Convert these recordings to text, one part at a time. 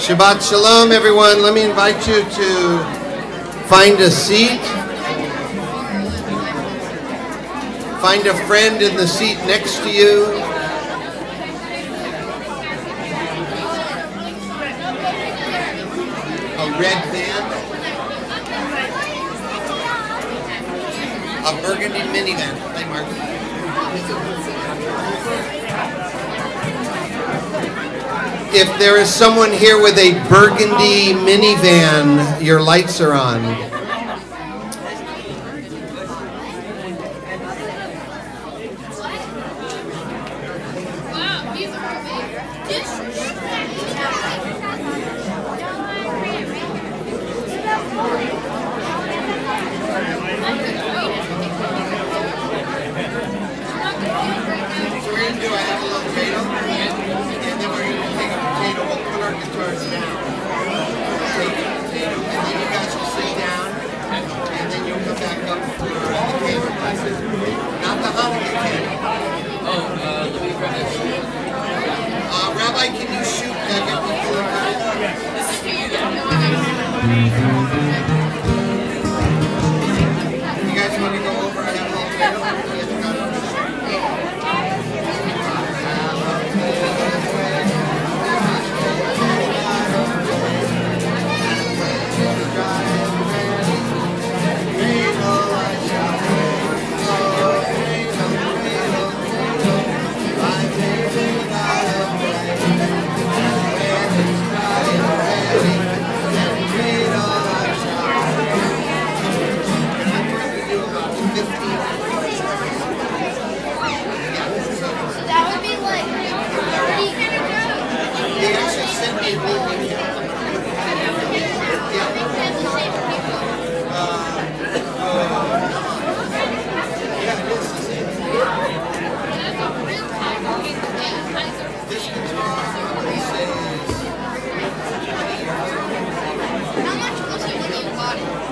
Shabbat Shalom, everyone. Let me invite you to find a seat. Find a friend in the seat next to you. A red van. A burgundy minivan. Hi, Mark. If there is someone here with a burgundy minivan, your lights are on. Rabbi, can you shoot that? You guys want to go over and have a little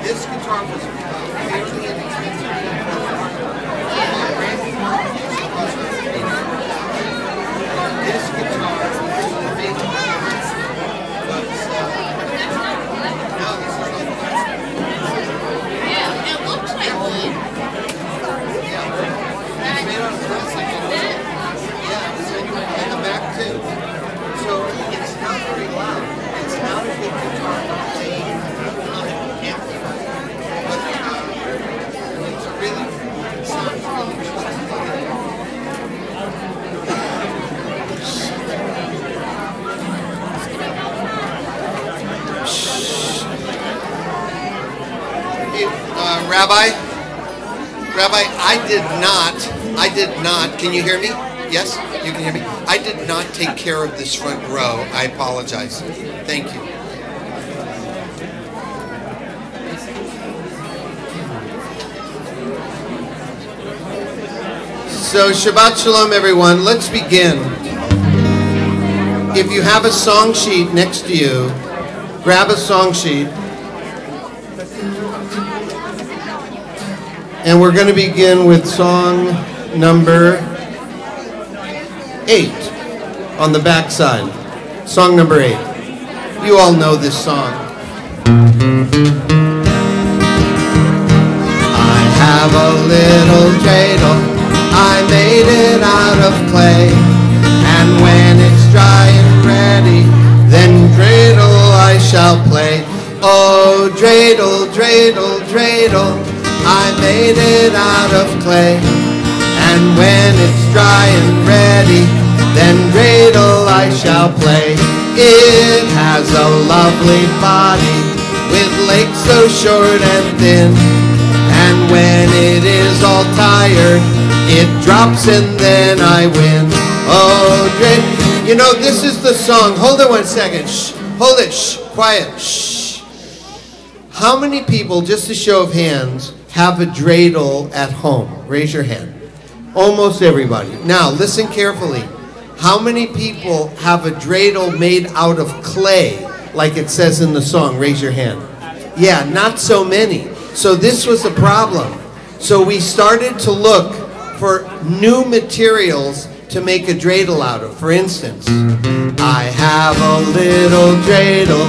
This guitar was fairly inexpensive. This guitar is amazing. But no, this is like plastic. Yeah, it looks like wood. Yeah, it's made out of plastic. Yeah, and the back too. So it's not very loud. It's not a good guitar to play on an amplifier. It's really, it sounds really good. Hey, Rabbi, I did not, can you hear me? Yes, you can hear me? I did not take care of this front row. I apologize. Thank you. So, Shabbat Shalom, everyone. Let's begin. If you have a song sheet next to you, grab a song sheet. And we're going to begin with song number 8 on the back side. Song number 8. You all know this song. I have a little dreidel. I made it out of clay. And when it's dry and ready, then dreidel I shall play. Oh, dreidel, dreidel, dreidel. I made it out of clay, and when it's dry and ready, then dreidel I shall play. It has a lovely body, with legs so short and thin, and when it is all tired, it drops and then I win. Oh, dreidel. You know, this is the song. Hold it 1 second. Shh. Hold it. Shh. Quiet. Shh. How many people, just a show of hands, have a dreidel at home? Raise your hand. Almost everybody. Now, listen carefully. How many people have a dreidel made out of clay, like it says in the song? Raise your hand. Yeah, not so many. So this was a problem. So we started to look for new materials to make a dreidel out of. For instance, I have a little dreidel.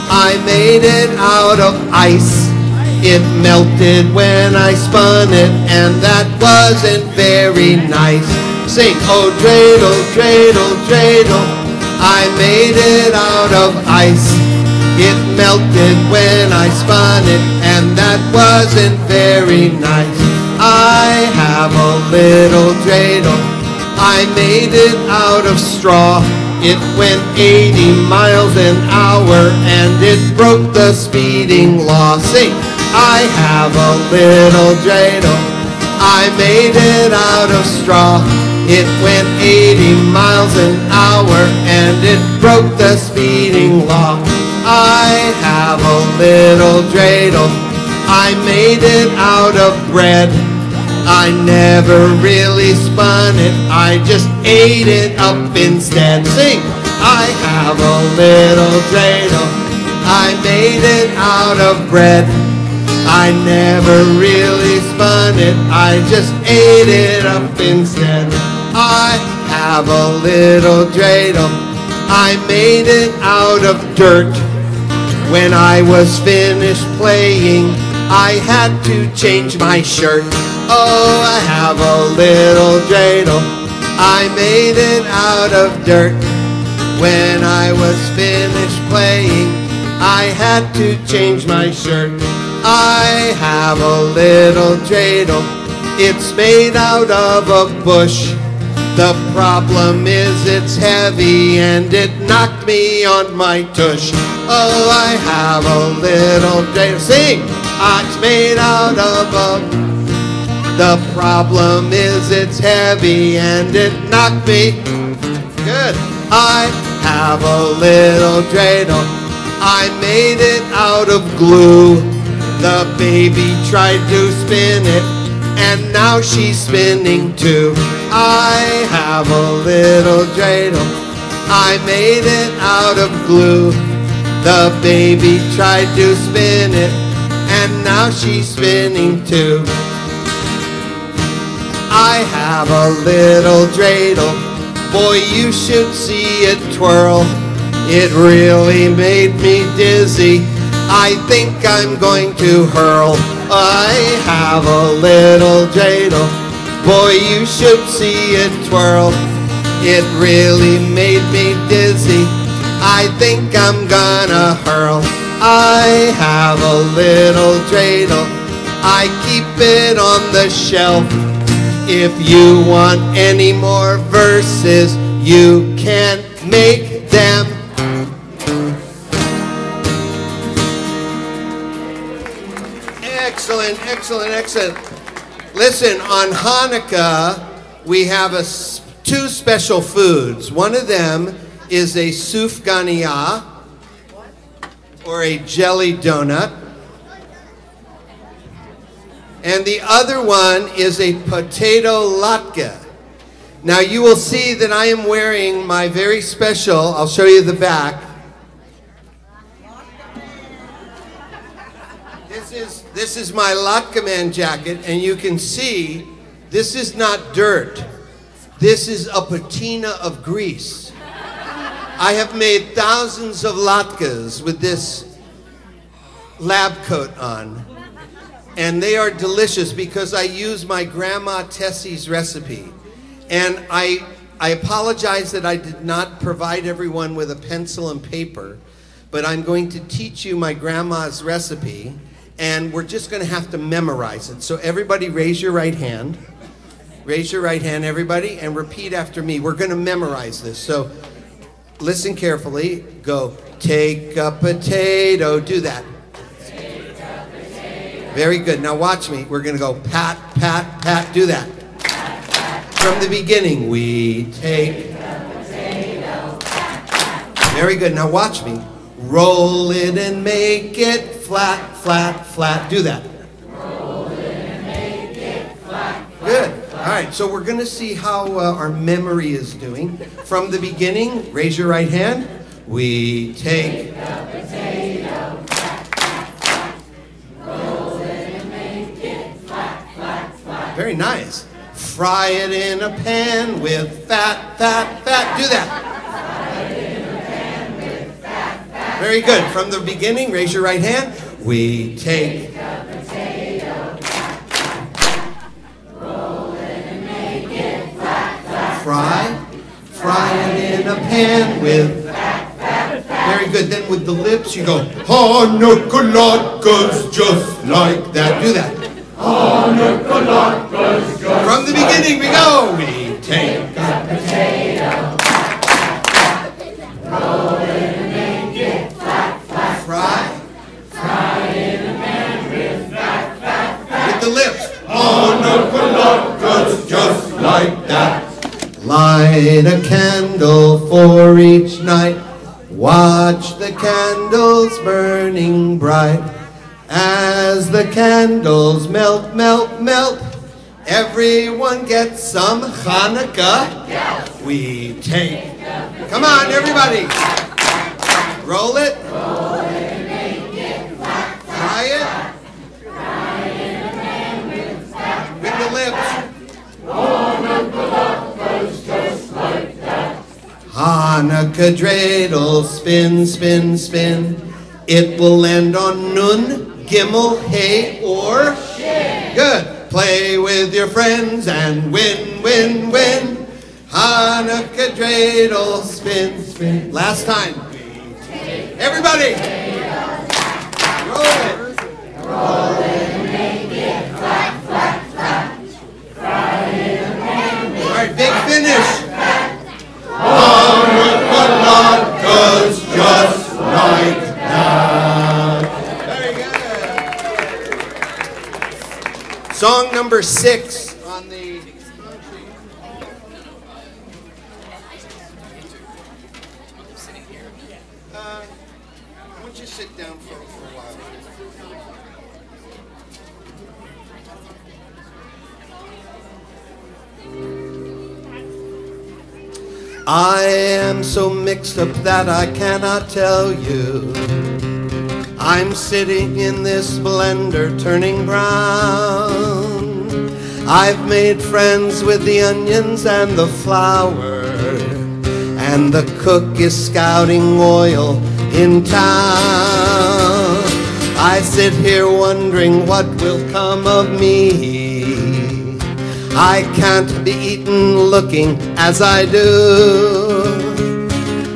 I made it out of ice. It melted when I spun it, and that wasn't very nice. Sing, oh dreidel, dreidel, dreidel, I made it out of ice. It melted when I spun it, and that wasn't very nice. I have a little dreidel. I made it out of straw. It went 80 miles an hour, and it broke the speeding law. Sing, I have a little dreidel. I made it out of straw. It went 80 miles an hour, and it broke the speeding law. I have a little dreidel. I made it out of bread. I never really spun it, I just ate it up instead. Sing, I have a little dreidel. I made it out of bread. I never really spun it, I just ate it up instead. I have a little dreidel. I made it out of dirt. When I was finished playing, I had to change my shirt. Oh, I have a little dreidel. I made it out of dirt. When I was finished playing, I had to change my shirt. I have a little dreidel. It's made out of a bush. The problem is it's heavy and it knocked me on my tush. Oh, I have a little dreidel. Sing! It's made out of a... The problem is it's heavy and it knocked me. Good. I have a little dreidel. I made it out of glue. The baby tried to spin it, and now she's spinning too. I have a little dreidel. I made it out of glue. The baby tried to spin it, and now she's spinning too. I have a little dreidel. Boy, you should see it twirl. It really made me dizzy. I think I'm going to hurl. I have a little dreidel. Boy, you should see it twirl. It really made me dizzy. I think I'm gonna hurl. I have a little dreidel. I keep it on the shelf. If you want any more verses, you can make them. Excellent, excellent, excellent. Listen, on Hanukkah, we have two special foods. One of them is a sufganiyah, or a jelly donut. And the other one is a potato latke. Now you will see that I am wearing my very special, I'll show you the back. This is my latke man jacket, and you can see this is not dirt. This is a patina of grease. I have made thousands of latkes with this lab coat on. And they are delicious because I use my grandma Tessie's recipe. And I apologize that I did not provide everyone with a pencil and paper, but I'm going to teach you my grandma's recipe, and we're just going to have to memorize it. So everybody raise your right hand. Raise your right hand, everybody, and repeat after me. We're going to memorize this. So listen carefully. Go, take a potato. Do that. Very good. Now watch me. We're going to go pat, pat, pat. Do that. Pat, pat. From the beginning, we take the potato. Pat, pat. Very good. Now watch me. Roll it and make it flat, flat, flat. Do that. Roll it and make it flat, flat. Good. All right. So we're going to see how our memory is doing. From the beginning, raise your right hand. We take the potato. Very nice. Fry it in a pan with fat, fat, fat. Do that. Very good. From the beginning, raise your right hand. We take a potato, roll it and make it flat, flat. Fry it in a pan with fat, fat, fat. Very good. Then with the lips, you go, Hanukkah just like that. Do that. From the beginning, we go. We take a potato, roll it and make it flat, flat. Fry it in a pan with fat, fat, fat. With the lips. Hanukkah just like that. Light a candle for each night. Watch the candles burning bright. As the candles melt, melt, melt, everyone gets some Hanukkah. We take. Come on, everybody. Roll it. Roll it and make it flat. Fry it. Fry it in a pan with fat. With the lips. Hanukkah just like that. Hanukkah dreidel, spin, spin, spin. It will land on Nun, Gimel, Hey, or Shin. Good. Play with your friends and win, win, win. Hanukkah dreidel, spin, spin. Last time. Everybody. Roll it. Roll it and make it flat, flat, flat. Fry it in a pan. All right, big finish. Hanukkah just like that. Very good. Song number 6 on the country. Why don't you sit down for a while? I am so mixed up that I cannot tell you. I'm sitting in this blender turning brown. I've made friends with the onions and the flour, and the cook is scouting oil in town. I sit here wondering what will come of me. I can't be eaten looking as I do.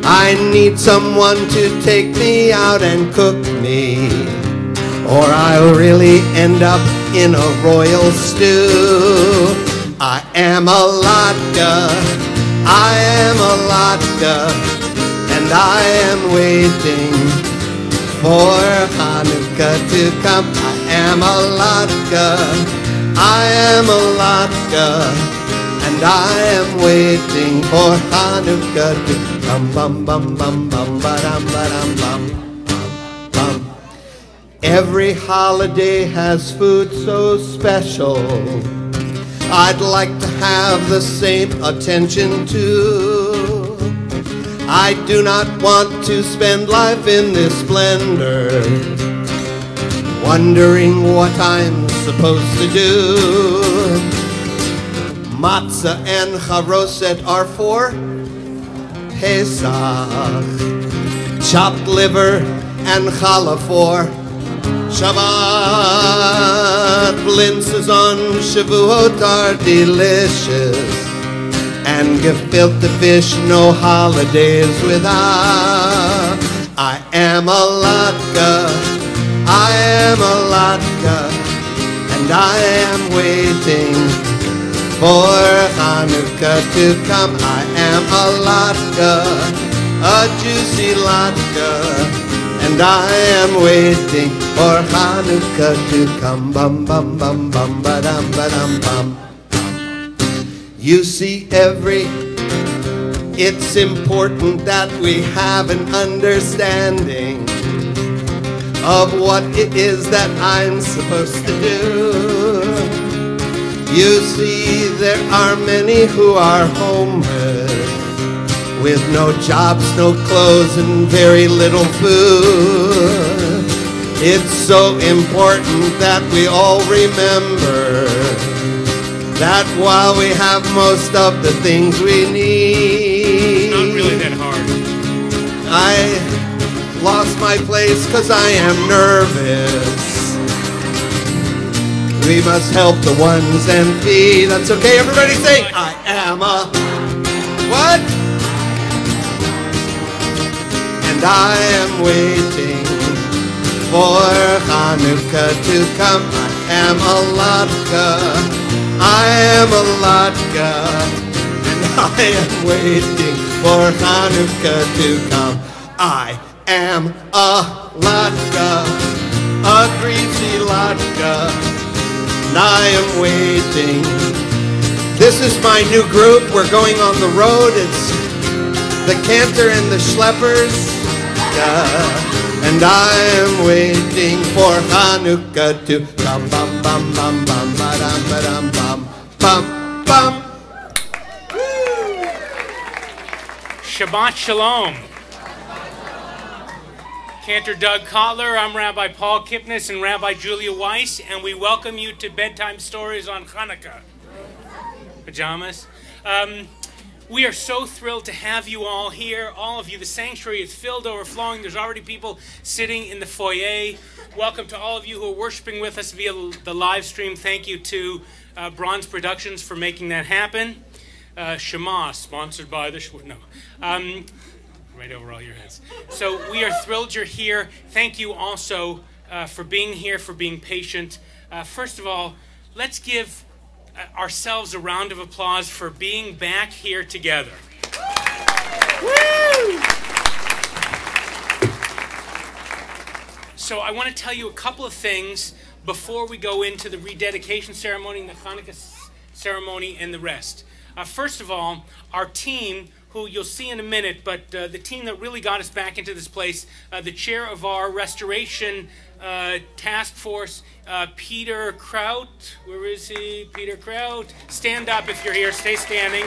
I need someone to take me out and cook me, or I'll really end up in a royal stew. I am a latke, I am a latke, and I am waiting for Hanukkah to come. I am a latke, I am a latke, and I am waiting for Hanukkah to come. Bum bum bum bum ba-dum ba-dum bum bum. Every holiday has food so special. I'd like to have the same attention too. I do not want to spend life in this splendor, wondering what I'm supposed to do. Matzah and charoset are for Pesach. Chopped liver and challah for Shabbat. Blintzes on Shavuot are delicious, and gefilte fish no holidays without. I am a latke, I am a latke, and I am waiting for Hanukkah to come. I am a latke, a juicy latke, and I am waiting for Hanukkah to come. Bum bum bum bum ba-dum ba-dum bum. You see, it's important that we have an understanding of what it is that I'm supposed to do. You see, there are many who are homeless, with no jobs, no clothes, and very little food. It's so important that we all remember that while we have most of the things we need, Not really that hard. I lost my place 'cause I am nervous. We must help the ones and feed. That's okay, everybody say, I am a what? And I am waiting for Hanukkah to come. I am a latke. I am a latke. And I am waiting for Hanukkah to come. I am a latke, a greasy latke. And I am waiting. This is my new group. We're going on the road. It's the Cantor and the Schleppers. And I am waiting for Hanukkah to come. Bum bum bum bum ba-dum ba-dum bum bum bum. Shabbat Shalom. Cantor Doug Kotler, I'm Rabbi Paul Kipnis and Rabbi Julia Weiss, and we welcome you to Bedtime Stories on Hanukkah. Pajamas. We are so thrilled to have you all here, all of you. The sanctuary is filled, overflowing. There's already people sitting in the foyer. Welcome to all of you who are worshiping with us via the live stream. Thank you to Bronze Productions for making that happen. Shema, sponsored by the... No. Right over all your heads. So we are thrilled you're here. Thank you also for being here, for being patient. First of all, let's give ourselves a round of applause for being back here together. Woo! So I want to tell you a couple of things before we go into the rededication ceremony, the Hanukkah ceremony, and the rest. First of all, our team, who you'll see in a minute, but the team that really got us back into this place, the chair of our restoration task force, Peter Kraut. Where is he? Peter Kraut. Stand up if you're here. Stay standing.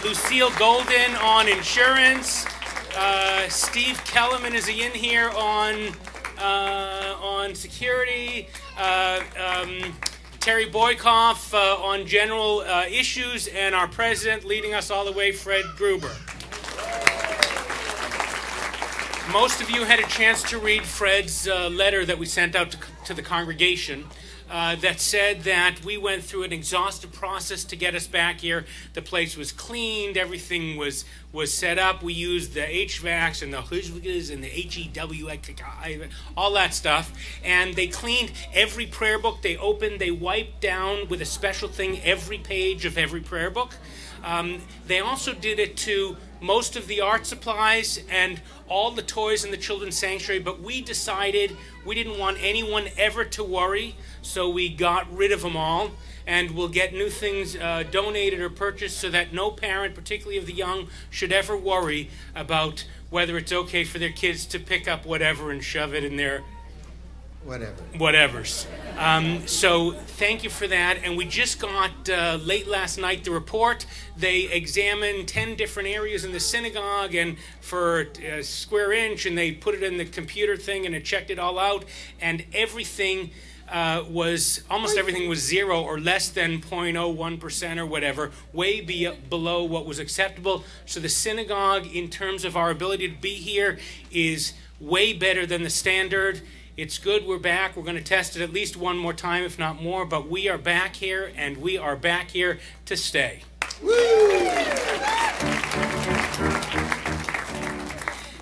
Lucille Golden on insurance. Steve Kellerman is in here on security. Terry Boykoff on general issues, and our president leading us all the way, Fred Gruber. Most of you had a chance to read Fred's letter that we sent out to the congregation that said that we went through an exhaustive process to get us back here. The place was cleaned, everything was set up. We used the HVACs and the HUSVs and the HEW, all that stuff. And they cleaned every prayer book they opened. They wiped down with a special thing every page of every prayer book. They also did it to most of the art supplies and all the toys in the children's sanctuary, but we decided we didn't want anyone ever to worry, so we got rid of them all, and we'll get new things donated or purchased so that no parent, particularly of the young, should ever worry about whether it's okay for their kids to pick up whatever and shove it in their whatevers. So thank you for that. And we just got late last night the report. They examined 10 different areas in the synagogue and for a square inch, and they put it in the computer thing and it checked it all out, and everything almost everything was 0 or less than 0.01% or whatever, way below what was acceptable. So the synagogue, in terms of our ability to be here, is way better than the standard. It's good we're back. We're going to test it at least one more time, if not more, but we are back here, and we are back here to stay. Woo!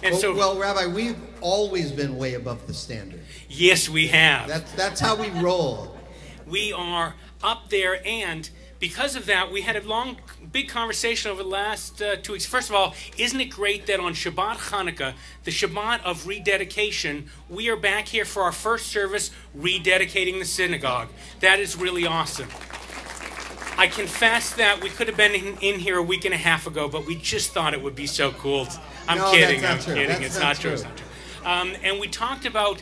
And well, Rabbi, we've always been way above the standard. Yes, we have. That's how we roll. We are up there, and because of that, we had a big conversation over the last 2 weeks. First of all, isn't it great that on Shabbat Hanukkah, the Shabbat of rededication, we are back here for our first service rededicating the synagogue. That is really awesome. I confess that we could have been in here a week and a half ago, but we just thought it would be so cool. I'm kidding. It's not true. And we talked about,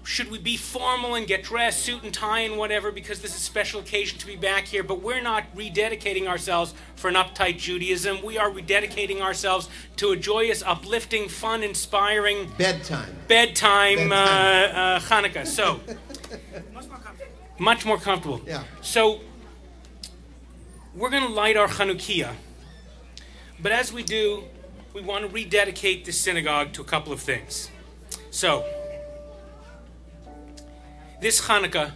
should we be formal and get dressed, suit and tie and whatever, because this is a special occasion to be back here, but we're not rededicating ourselves for an uptight Judaism. We are rededicating ourselves to a joyous, uplifting, fun, inspiring bedtime Hanukkah. So, much more comfortable. Yeah. So, We're going to light our Chanukiah. But as we do, we want to rededicate this synagogue to a couple of things. So, this Hanukkah,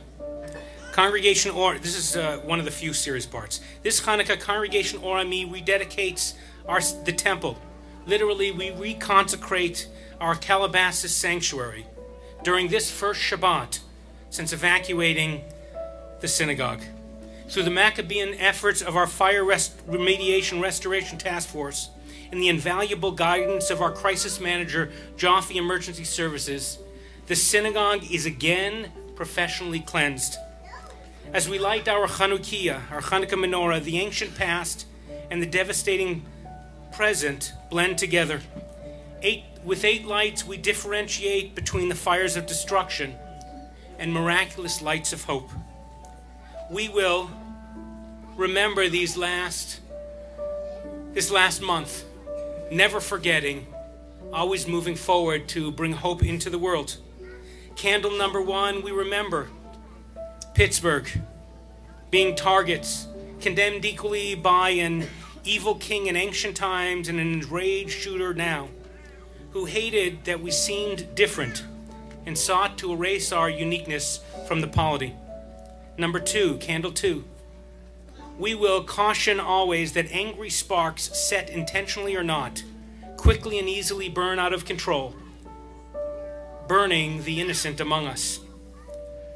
Congregation Or, this is one of the few series parts. This Hanukkah, Congregation Or Ami rededicates the temple. Literally, we reconsecrate our Calabasas sanctuary during this first Shabbat since evacuating the synagogue. Through the Maccabean efforts of our Fire Remediation Restoration Task Force and the invaluable guidance of our crisis manager, Jaffe Emergency Services, the synagogue is again professionally cleansed. As we light our Chanukiah, our Hanukkah menorah, the ancient past and the devastating present blend together. With 8 lights, we differentiate between the fires of destruction and miraculous lights of hope. We will remember this last month, never forgetting, always moving forward to bring hope into the world. Candle number 1, we remember Pittsburgh being targets, condemned equally by an evil king in ancient times and an enraged shooter now, who hated that we seemed different and sought to erase our uniqueness from the polity. Number 2, candle 2. We will caution always that angry sparks, set intentionally or not, quickly and easily burn out of control, burning the innocent among us.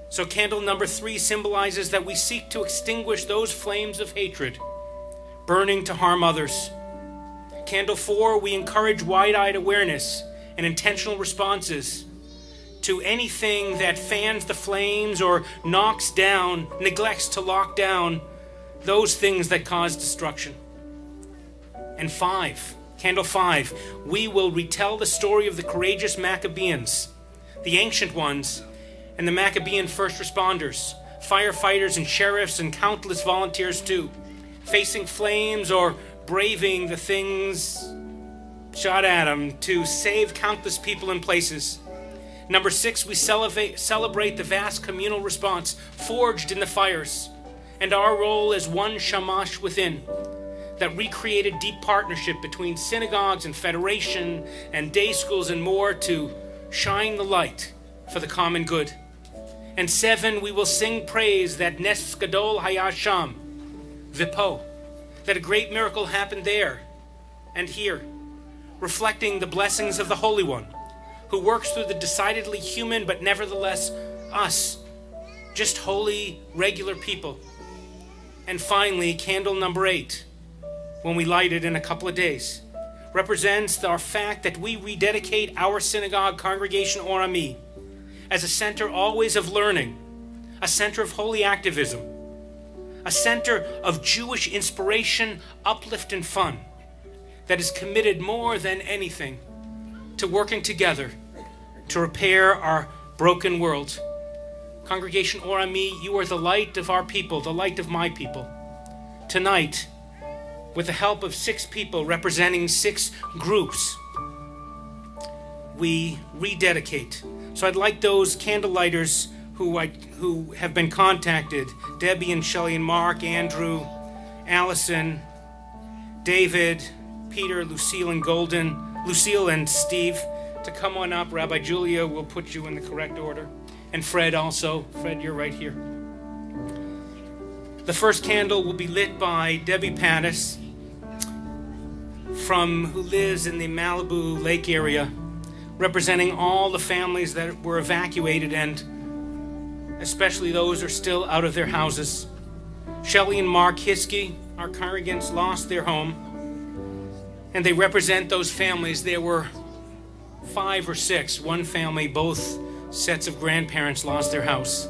So candle number 3 symbolizes that we seek to extinguish those flames of hatred, burning to harm others. Candle 4, we encourage wide-eyed awareness and intentional responses to anything that fans the flames or neglects to lock down those things that cause destruction. And 5, candle 5, we will retell the story of the courageous Maccabeans, the ancient ones, and the Maccabean first responders, firefighters and sheriffs and countless volunteers too, facing flames or braving the things shot at them to save countless people and places. Number 6, we celebrate the vast communal response forged in the fires and our role as one shamash within that recreated deep partnership between synagogues and federation and day schools and more to shine the light for the common good. And 7, we will sing praise that Nes Gadol Haya Sham, Vipo, that a great miracle happened there and here, reflecting the blessings of the Holy One, who works through the decidedly human but nevertheless us, just holy, regular people. And finally, candle number 8, when we light it in a couple of days, represents our fact that we rededicate our synagogue, Congregation Or Ami, as a center always of learning, a center of holy activism, a center of Jewish inspiration, uplift, and fun that is committed more than anything to working together to repair our broken world. Congregation Or Ami, you are the light of our people, the light of my people. Tonight, with the help of 6 people representing 6 groups, we rededicate. So I'd like those candle lighters who have been contacted, Debbie and Shelley and Mark, Andrew, Allison, David, Peter, Lucille and Steve, to come on up. Rabbi Julia will put you in the correct order. And Fred also. Fred, you're right here. The first candle will be lit by Debbie Pattis, who lives in the Malibu Lake area, representing all the families that were evacuated and especially those who are still out of their houses. Shelley and Mark Hiskey, our congregants, lost their home, and they represent those families. There were 5 or 6. One family, both sets of grandparents lost their house.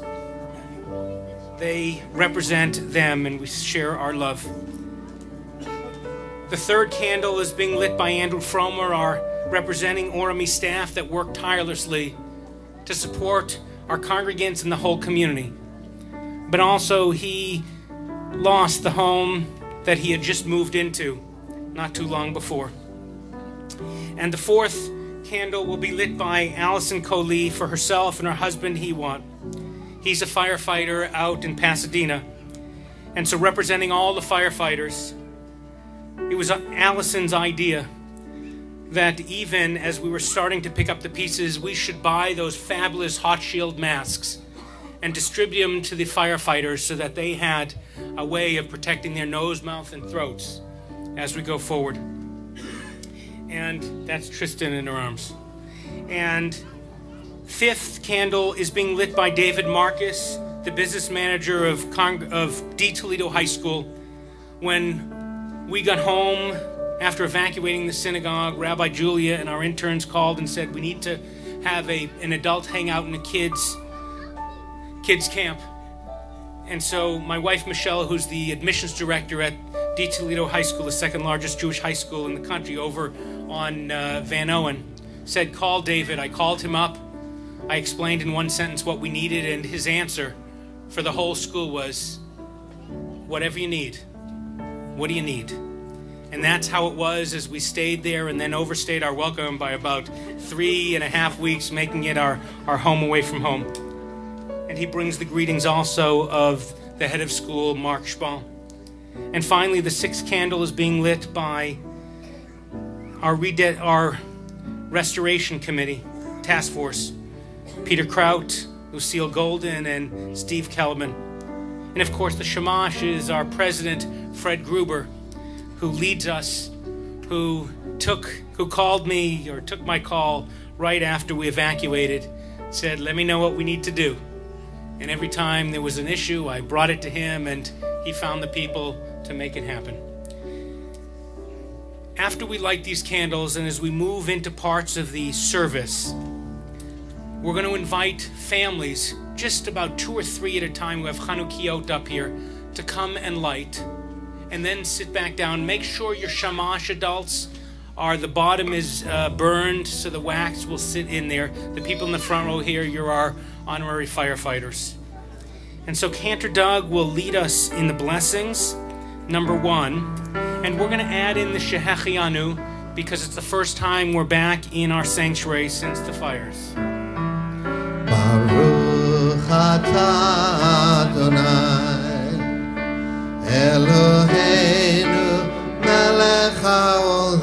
They represent them, and we share our love. The third candle is being lit by Andrew Fromer, our representing Or Ami staff that worked tirelessly to support our congregants and the whole community. But also, he lost the home that he had just moved into not too long before. And the fourth candle will be lit by Allison Coley for herself and her husband, Hewant. He's a firefighter out in Pasadena. And so, representing all the firefighters, it was Allison's idea that even as we were starting to pick up the pieces, we should buy those fabulous hot shield masks and distribute them to the firefighters so that they had a way of protecting their nose, mouth, and throats as we go forward. And that's Tristan in her arms. And fifth candle is being lit by David Marcus, the business manager of D. Toledo High School. When we got home after evacuating the synagogue, Rabbi Julia and our interns called and said, we need to have an adult hangout in a kids camp. And so my wife, Michelle, who's the admissions director at D. Toledo High School, the second largest Jewish high school in the country over on Van Owen, said, call David. I called him up. I explained in one sentence what we needed, and his answer for the whole school was, whatever you need. What do you need? And that's how it was as we stayed there and then overstayed our welcome by about 3.5 weeks, making it our home away from home. And he brings the greetings also of the head of school, Mark Spall. And finally, the sixth candle is being lit by our restoration committee, task force, Peter Kraut, Lucille Golden, and Steve Kellerman. And of course, the Shamash is our president, Fred Gruber, who leads us, who called me or took my call right after we evacuated, said, let me know what we need to do. And every time there was an issue, I brought it to him, and he found the people to make it happen. After we light these candles, and as we move into parts of the service, we're going to invite families, just about 2 or 3 at a time who have Chanukiot up here, to come and light, and then sit back down. Make sure your Shamash adults the bottom is burned, so the wax will sit in there. The people in the front row here, you're our honorary firefighters. And so Cantor Doug will lead us in the blessings, number 1, and we're going to add in the Shehechianu because it's the first time we're back in our sanctuary since the fires. Baruch atah Adonai Eloheinu melech haolam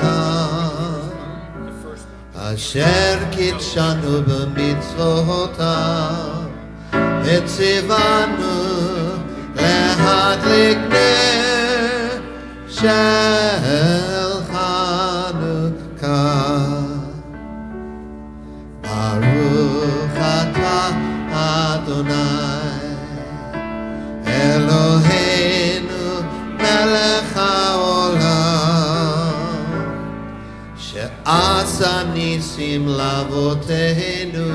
asher kitshanu b'mitzvotav etzivanu lehadlik ner shel Chanukah. Baruch atah Adonai Eloheinu melech haolam she'asa nisim lavoteinu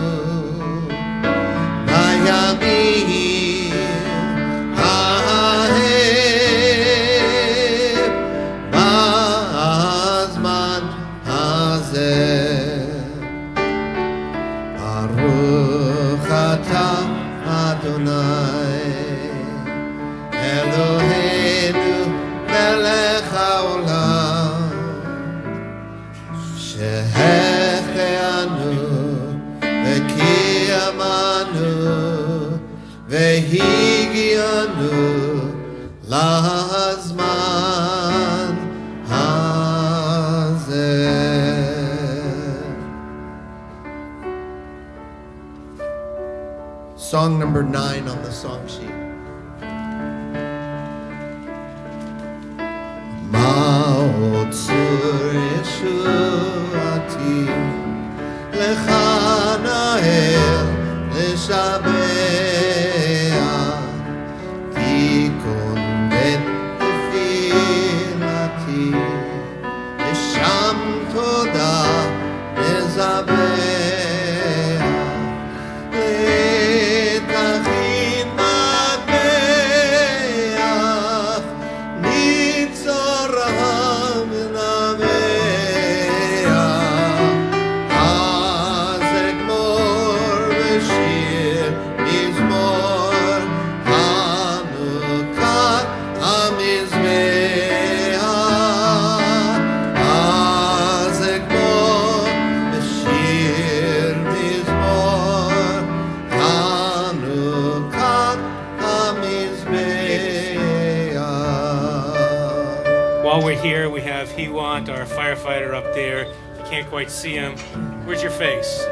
bayamim hahem ba'azman hazeh. Baruch atah Adonai Eloheinu melech haolam shehechianu v'kiyamanu v'higianu lahazman hazeh. Song number 9 on the song sheet. Ma'otzur Yeshuati Lecha Na'el Leshabeach Tikun Bet Tefilati Esham Toda Nezabeach right here we have Hewant, our firefighter up there. You can't quite see him. Where's your face?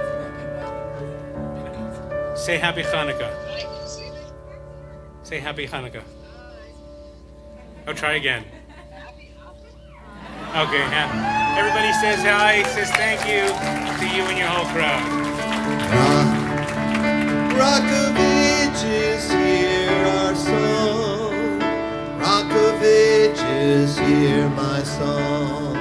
Say Happy Hanukkah. Say Happy Hanukkah. Oh, try again. Okay, everybody says hi, says thank you to you and your whole crowd. Rock of Ages, hear our song. Rock of Ages, hear my song.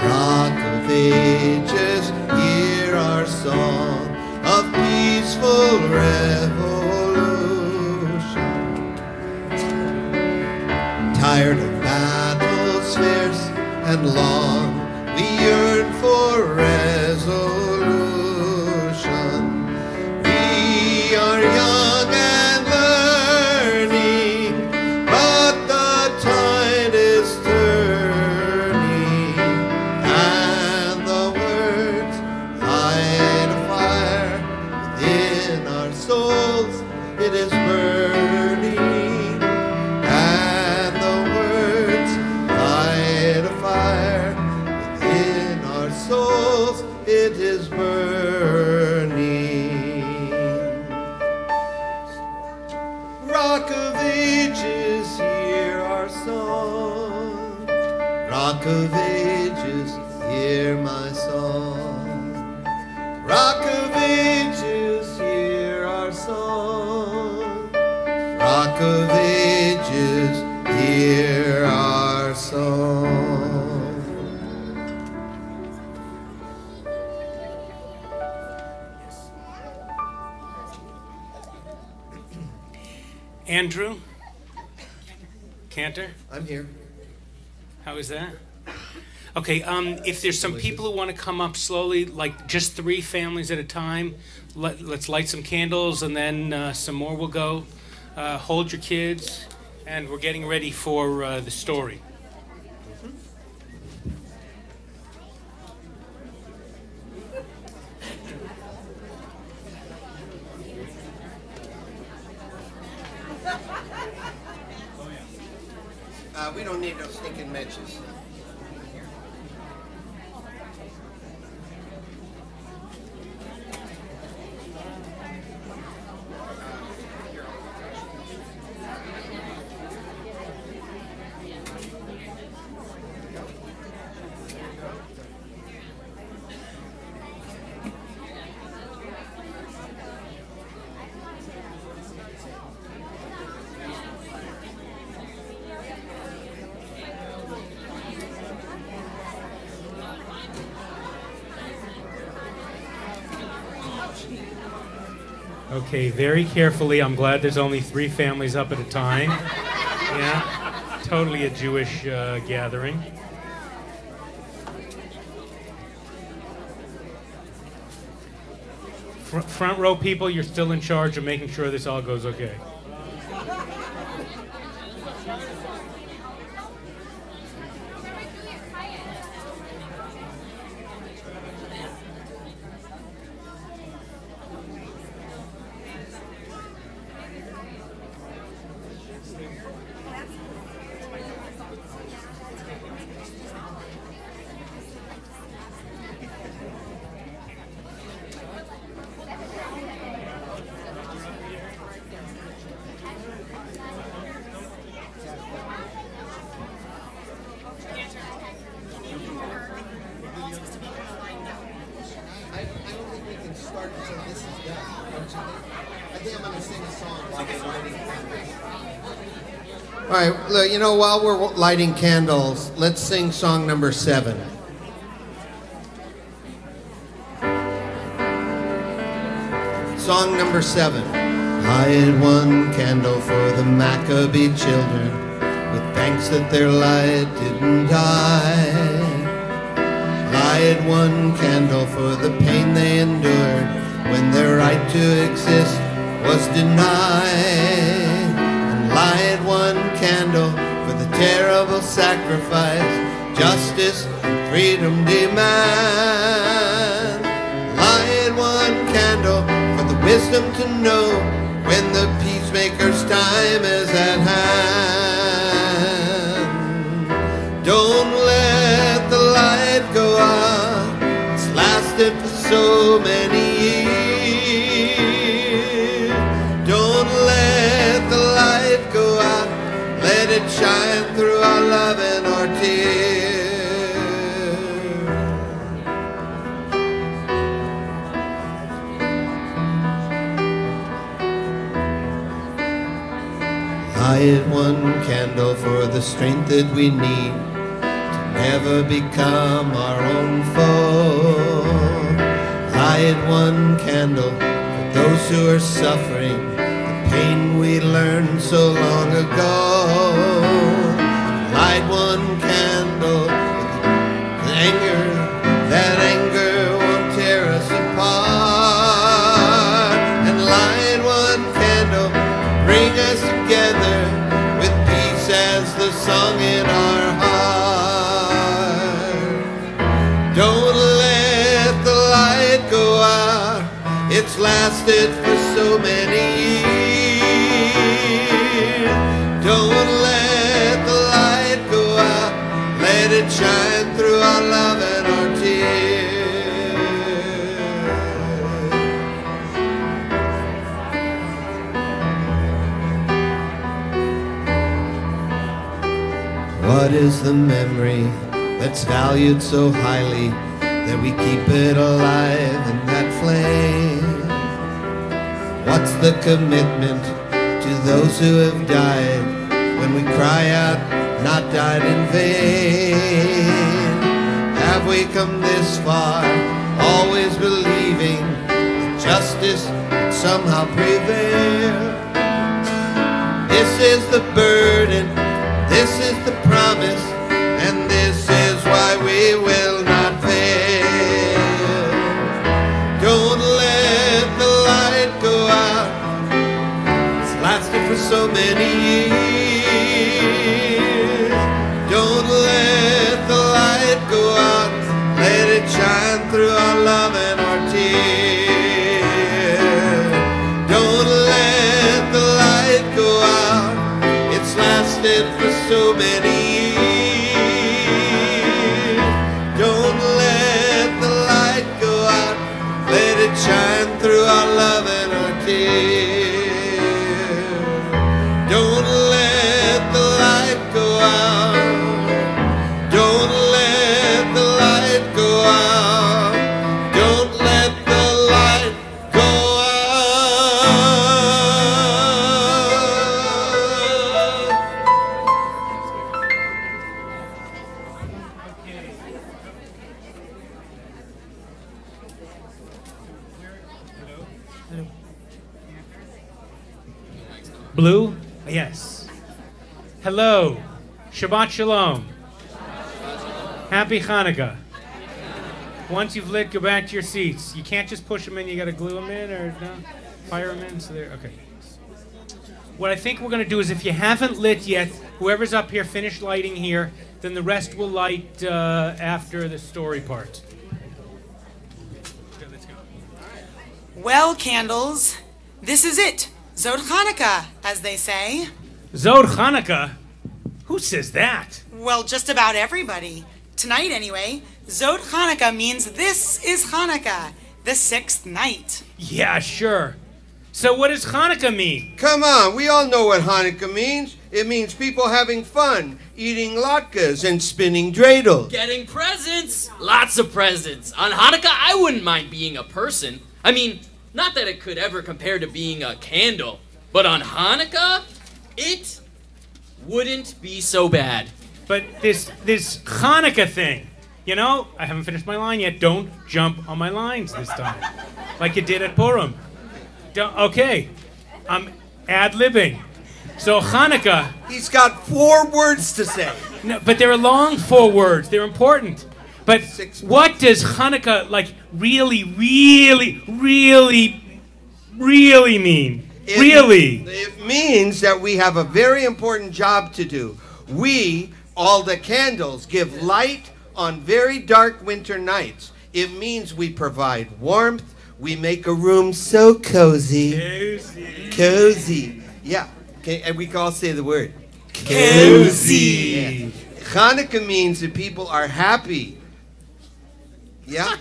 Rock of Ages, hear our song of peaceful revolution. Tired of battles fierce and long, we yearn for resolution. We are young and learning, but the tide is turning, and the words light a fire within our souls. It is burning, and the words light a fire within our souls. It is burning. Rock of Ages, hear our song. Rock of Ages, hear my song. Rock of Ages, hear our song. Rock of Ages, hear our song. Andrew Cantor, I'm here. how is that? Okay, if there's some people who want to come up slowly, like just 3 families at a time, let's light some candles and then some more will go. Hold your kids, and we're getting ready for the story. We don't need those stinking matches. Okay, very carefully. I'm glad there's only 3 families up at a time. Yeah, totally a Jewish gathering. Front row people, you're still in charge of making sure this all goes okay. All right, look, you know, while we're lighting candles, let's sing song number 7. Song number 7. Light one candle for the Maccabee children, with thanks that their light didn't die. Light one candle for the pain they endured when their right to exist was denied. Light one candle for the terrible sacrifice justice and freedom demand. Light one candle for the wisdom to know when the peacemaker's time is at hand. so many years. Don't let the light go out. Let it shine through our love and our tears. Light one candle for the strength that we need to never become our own foe. Light one candle for those who are suffering the pain we learned so long ago. Light one candle for the anger, that anger won't tear us apart. And light one candle, bring us together with peace as the song in our heart. Don't let the light go out. It's lasted for so many years. Don't let the light go out. Let it shine through our love and our tears. What is the memory that's valued so highly that we keep it alive in that flame? What's the commitment to those who have died when we cry out, not died in vain? Have we come this far, always believing that justice would somehow prevail? This is the burden, this is the promise, and this is why we will not fail. Don't let the light go out. It's lasted for so many years. Don't let the light go out. Let it shine through our love and our tears. Don't let the light go out. It's lasted for so many years. Don't let the light go out. Let it shine through our love and our tears. Don't let the light go out. Don't let the light go out. Don't let the light go Blue? Yes. Hello. Shabbat Shalom. Happy Hanukkah. Once you've lit, go back to your seats. You can't just push them in, you gotta glue them in or no? Fire them in, so they're, okay. What I think we're gonna do is if you haven't lit yet, whoever's up here, finish lighting here, then the rest will light after the story part. Okay, let's go. Well, candles, this is it. Zod Hanukkah, as they say. Zod Hanukkah? Who says that? Well, just about everybody. Tonight, anyway, Zod Hanukkah means this is Hanukkah, the sixth night. Yeah, sure. So what does Hanukkah mean? Come on, we all know what Hanukkah means. It means people having fun, eating latkes and spinning dreidels. Getting presents! Lots of presents. On Hanukkah, I wouldn't mind being a person. I mean, not that it could ever compare to being a candle, but on Hanukkah, it wouldn't be so bad. But this Hanukkah thing, you know, I haven't finished my line yet. Don't jump on my lines this time, like you did at Purim. Okay, I'm ad-libbing. So Hanukkah. He's got 4 words to say. No, but they're long 4 words. They're important. But what does Hanukkah really mean? It means that we have a very important job to do. We, all the candles, give light on very dark winter nights. It means we provide warmth. We make a room so cozy. Cozy. Yeah. Okay, and we can all say the word. Cozy. Yeah. Hanukkah means that people are happy. Yeah?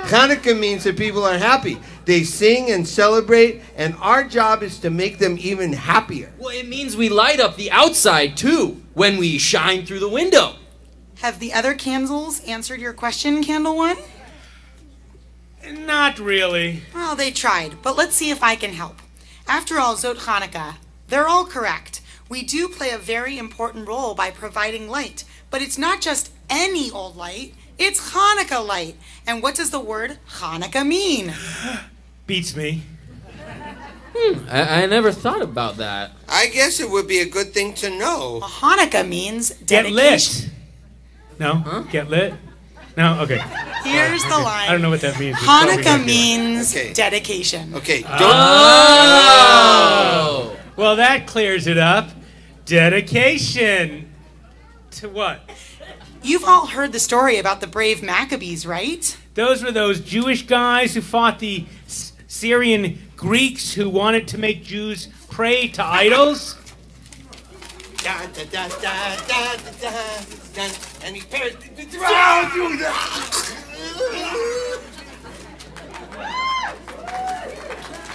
Hanukkah means that people are happy. They sing and celebrate, and our job is to make them even happier. Well, it means we light up the outside, too, when we shine through the window. Have the other candles answered your question, Candle 1? Not really. Well, they tried, but let's see if I can help. After all, Zot Hanukkah, they're all correct. We do play a very important role by providing light, but it's not just any old light, it's Hanukkah light. And what does the word Hanukkah mean? Beats me. I never thought about that. I guess it would be a good thing to know. Well, Hanukkah means Get dedication. lit. No? Huh? Get lit? No? Okay. Here's the line. I don't know what that means. It's probably Hanukkah not good. means Okay. dedication. Okay, don't... Oh! Well, that clears it up. Dedication. To what? You've all heard the story about the brave Maccabees, right? Those were those Jewish guys who fought the Syrian Greeks who wanted to make Jews pray to idols. Da, da, da, da, da, da, da, and he perished.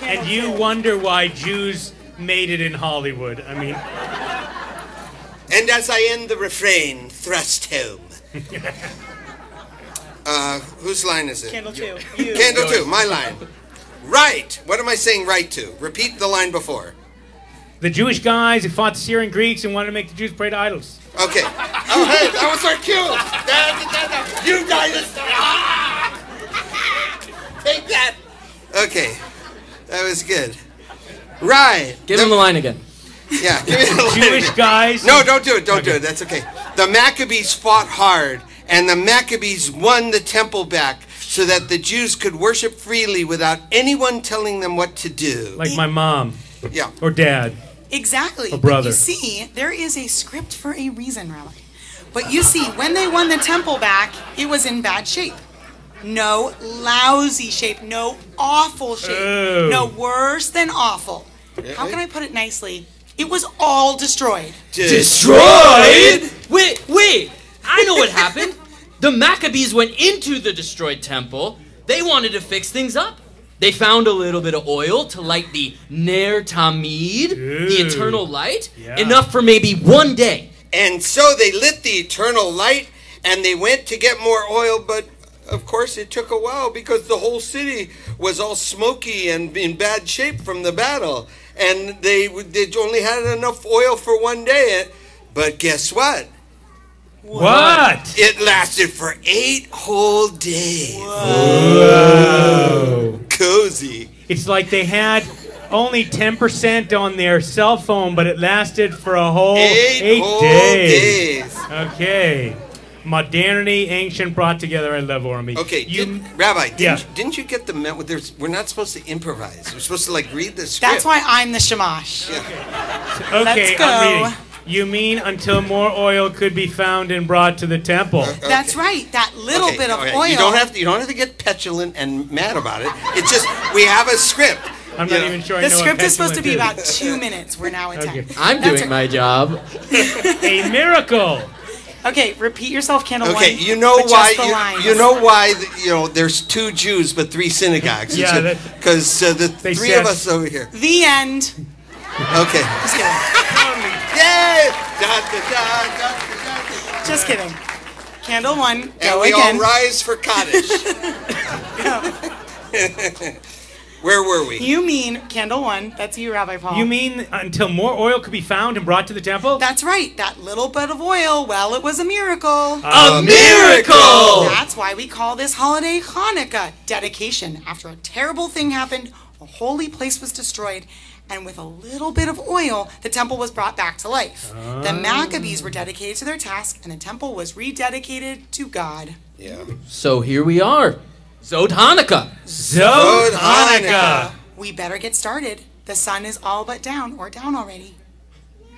And you wonder why Jews made it in Hollywood. I mean, And as I end the refrain, thrust home. Whose line is it? Candle 2. You. Candle 2, my line. Right. What am I saying right to? Repeat the line before. the Jewish guys who fought the Syrian Greeks and wanted to make the Jews pray to idols. Okay. Oh, hey, that was our cue. You dinosaur. Take that. Okay. That was good. Right. Give him the line again. Yeah, give me the line. Jewish guys. No, don't do it. Don't do it. That's okay. The Maccabees fought hard, and the Maccabees won the temple back so that the Jews could worship freely without anyone telling them what to do. Like my mom Yeah. or dad. Exactly. A brother. But you see, there is a script for a reason, Rabbi. But you see, when they won the temple back, it was in bad shape. No lousy shape, no awful shape, Oh. no worse than awful. How can I put it nicely? It was all destroyed. Destroyed? Wait! I know what happened. The Maccabees went into the destroyed temple. They wanted to fix things up. They found a little bit of oil to light the Ner Tamid, the Ooh. eternal light, Yeah. enough for maybe one day. And so they lit the eternal light, and they went to get more oil, but of course it took a while because the whole city was all smoky and in bad shape from the battle. And they only had enough oil for one day. But guess what? What? It lasted for 8 whole days. Whoa. Cozy. It's like they had only 10% on their cell phone, but it lasted for a whole 8 whole days. Okay. Modernity, ancient, brought together. I love Ormy. Okay, You, Rabbi, Yeah. didn't you get the memo? We're not supposed to improvise. We're supposed to read the script. That's why I'm the shamash. okay, Let's go. I'm reading. You mean until more oil could be found and brought to the temple? That's right. That little bit of oil. You don't have to get petulant and mad about it. It's just we have a script. I'm not even sure I The know script what is supposed to be petulant about 2 minutes. We're now at 10. Okay. I'm That's doing my job. is. A miracle. Okay, repeat yourself, Candle Okay, 1. you know but why? just the lines. You know why? There's 2 Jews but 3 synagogues. Yeah, because the they 3 said- of us over here. The end. Okay. Just kidding. Yay! Da, da, da, da, da, da. Just kidding. Candle 1, And go we again. all rise for Kaddish. Where were we? You mean, Candle 1, that's you, Rabbi Paul. You mean until more oil could be found and brought to the temple? That's right. That little bit of oil, well, it was a miracle. A miracle! That's why we call this holiday Hanukkah, dedication. After a terrible thing happened, a holy place was destroyed, and with a little bit of oil, the temple was brought back to life. The Maccabees were dedicated to their task, and the temple was rededicated to God. Yeah. So here we are. Zod Hanukkah. Zod Hanukkah. We better get started. The sun is all but down, or down already.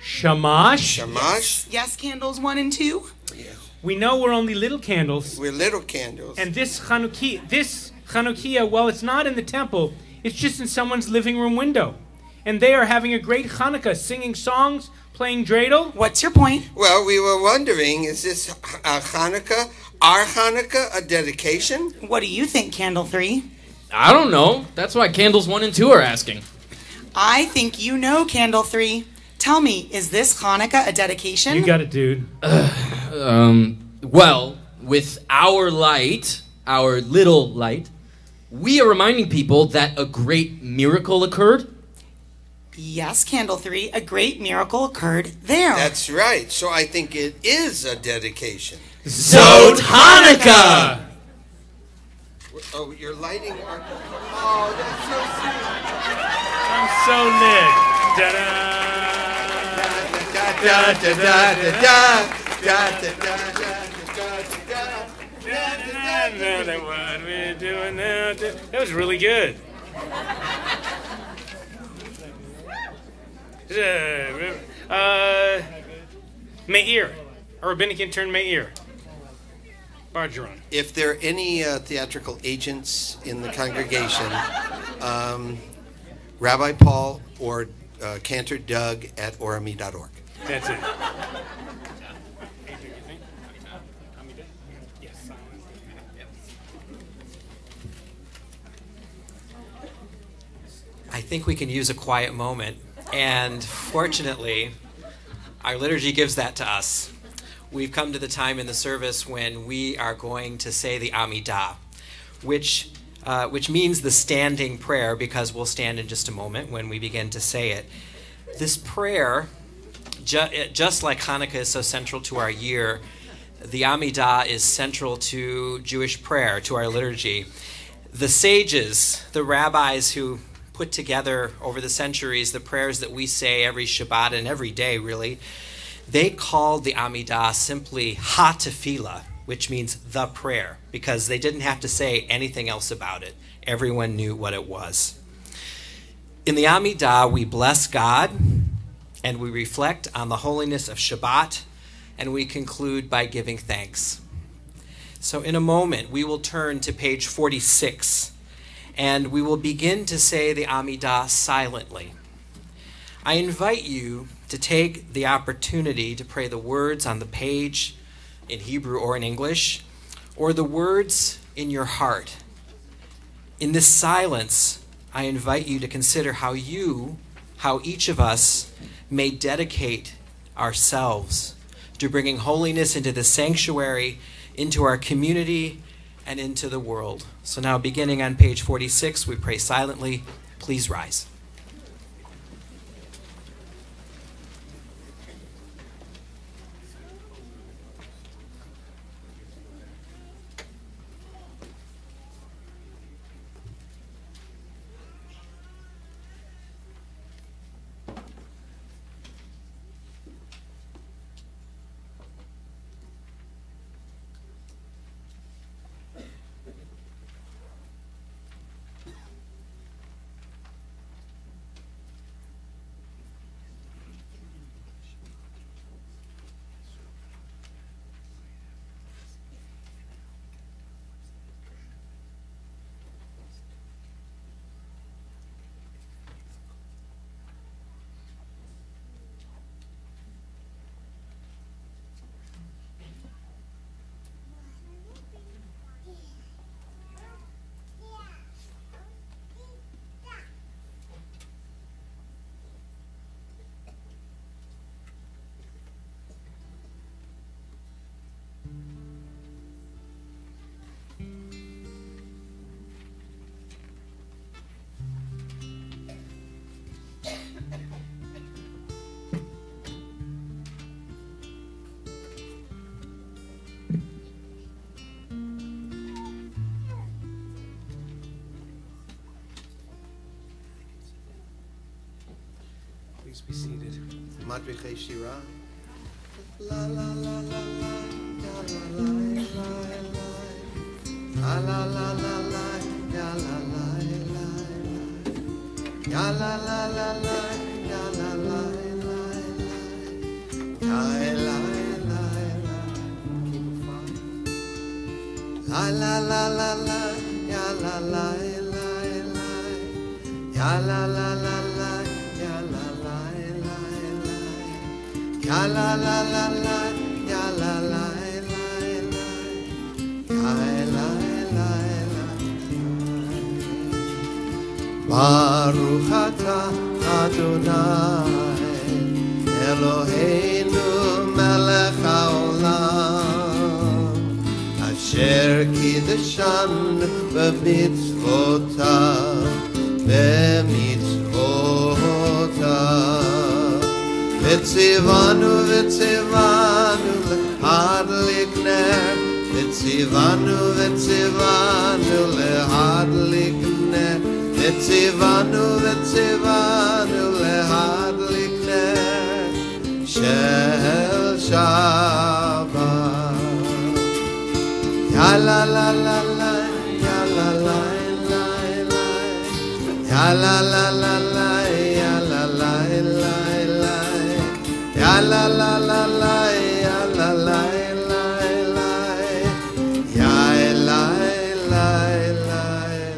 Shamash. Shamash. Yes, candles 1 and 2? We know we're only little candles. We're little candles. And this Chanukiah, well, it's not in the temple. It's just in someone's living room window. And they are having a great Hanukkah, singing songs, playing dreidel. What's your point? Well, we were wondering, is this Hanukkah, our Hanukkah, a dedication? What do you think, Candle 3? I don't know. That's why Candles 1 and 2 are asking. I think you know, Candle 3. Tell me, is this Hanukkah a dedication? You got it, dude. Well, with our light, our little light, we are reminding people that a great miracle occurred. Yes, Candle 3, a great miracle occurred there. That's right. So I think it is a dedication. Zod Hanukkah! Oh, you're lighting our... Oh, that's so sweet. I'm so lit. Da-da. Da, da, da, da, da, da, da, da, da, What we doing now? That was really good. Meir, our rabbinic intern Meir. Bargeron. If there are any theatrical agents in the congregation, Rabbi Paul or Cantor Doug at orami.org. That's it. I think we can use a quiet moment, and fortunately, our liturgy gives that to us. We've come to the time in the service when we are going to say the Amidah, which means the standing prayer, because we'll stand in just a moment when we begin to say it. This prayer, just like Hanukkah is so central to our year, the Amidah is central to Jewish prayer, to our liturgy. The sages, the rabbis who put together over the centuries the prayers that we say every Shabbat and every day, really, they called the Amidah simply Ha-Tefillah, which means the prayer, because they didn't have to say anything else about it. Everyone knew what it was. In the Amidah, we bless God, and we reflect on the holiness of Shabbat, and we conclude by giving thanks. So in a moment, we will turn to page 46, and we will begin to say the Amidah silently. I invite you to take the opportunity to pray the words on the page in Hebrew or in English, or the words in your heart. In this silence, I invite you to consider how each of us may dedicate ourselves to bringing holiness into the sanctuary, into our community, and into the world. So now, beginning on page 46, we pray silently. Please rise. Please be seated. Madriche Shira. La la la la la, ya la la la la. La la la la la, ya la la la la. Ya la la la la, ya la la la la. Ya la la la. La la la la la, ya la la la la. Ya la la la la. Ya la la la la, ya la la la la, ya la la la. Baruch atah Adonai Eloheinu melech haolam Asher kiddushanu b'mitzvotav Vitzivanu lehadlik ner Vitzivanu lehadlik ner Vitzivanu lehadlik ner Shel Shabbat Ya la la la la Ya la la la la Ya la la la la Ya la la la la Ya la la la la Ya la la la la Ya la la la la.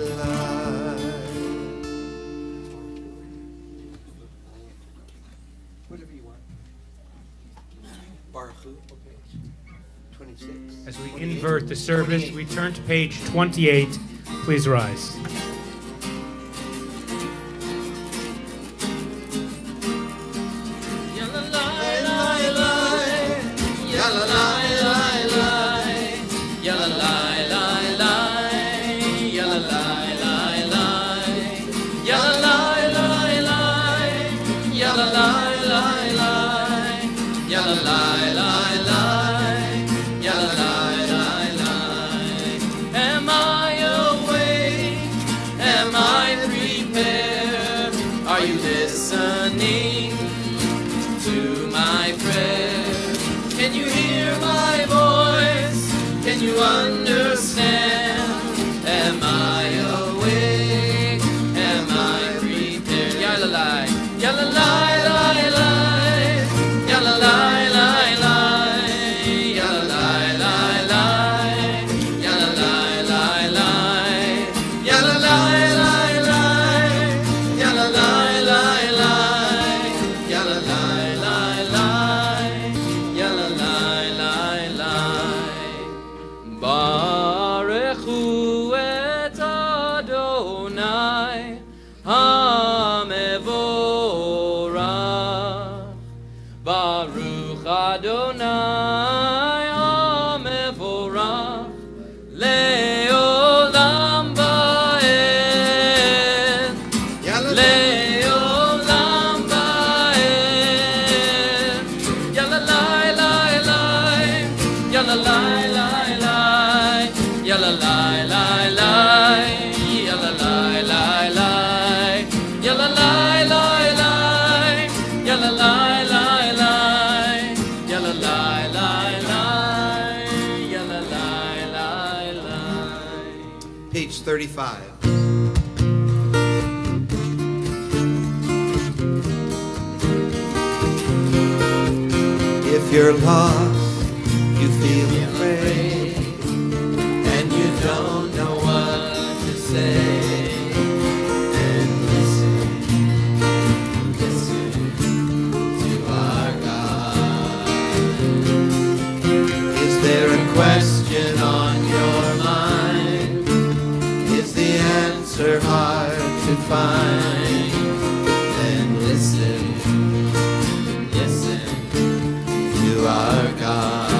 Whatever you want. Baruch Hu, 26. As we invert the service, we turn to page 28. Please rise. Am I awake? Am I prepared? Are you listening to my prayer? Can you hear my voice? Can you understand? Am I awake? Am I prepared? Yalalai, yalalai, lai, lai, yalalai, lai, lai, yalalai, lai, lai, yalalai, lai, lai, yalalai, lai, lai, yalalai, lai, lai, yalalai, lai, lai, yalalai, lai, lai. Baruch Hu et Adonai HaMevorach. Baruch Adonai HaMevorach Le'olam Va'ed. Le'olam Va'ed. Yalalai, lai, lai, yalalai, lai, lai, yalalai, lai, lai, yalalai, lai, lai, yalalai, lai, lai, yalalai, lai, lai, yalalai, lai, lai, yalalai, lai, lai. Page 35. If you're lost, you feel afraid, and you don't know what to say, then listen to our God. Is there a question on your mind? Is the answer hard to find? Then listen to our God.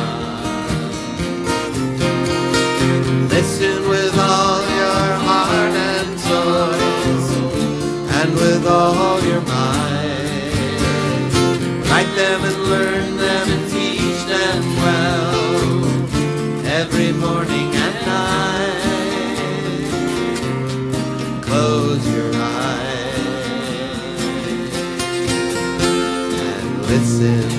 Listen with all your heart and soul, and with all your mind. Write them and learn them and teach them well, every morning and night. Close your eyes and listen.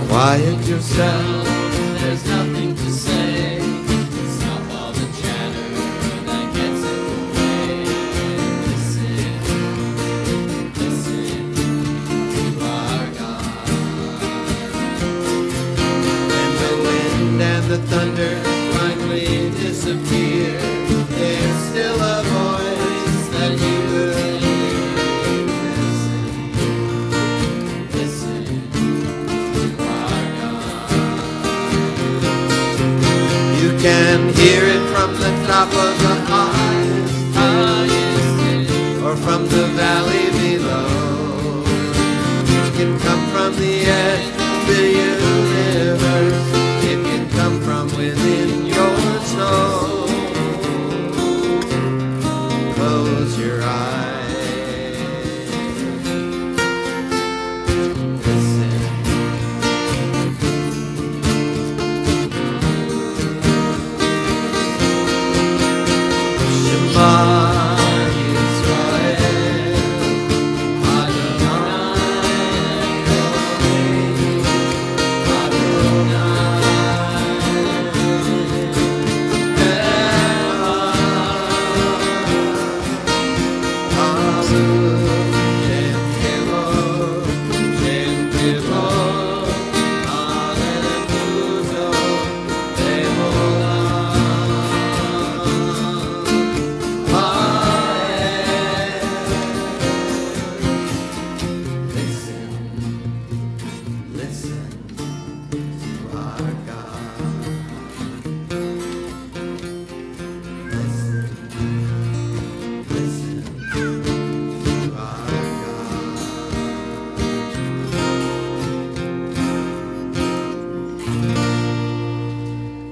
Quiet yourself, There's nothing to say. Stop all the chatter that gets in the way. Listen to our God. when the wind and the thunder finally disappear, there's still a voice can hear it from the top of the highest hill, or from the valley below. It can come from the edge of the universe. It can come from within your soul. Close your eyes. Listen. Shema Yisrael, Adonai Elohim,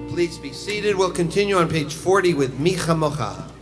Please be seated. We'll continue on page 40 with Mi Chamocha.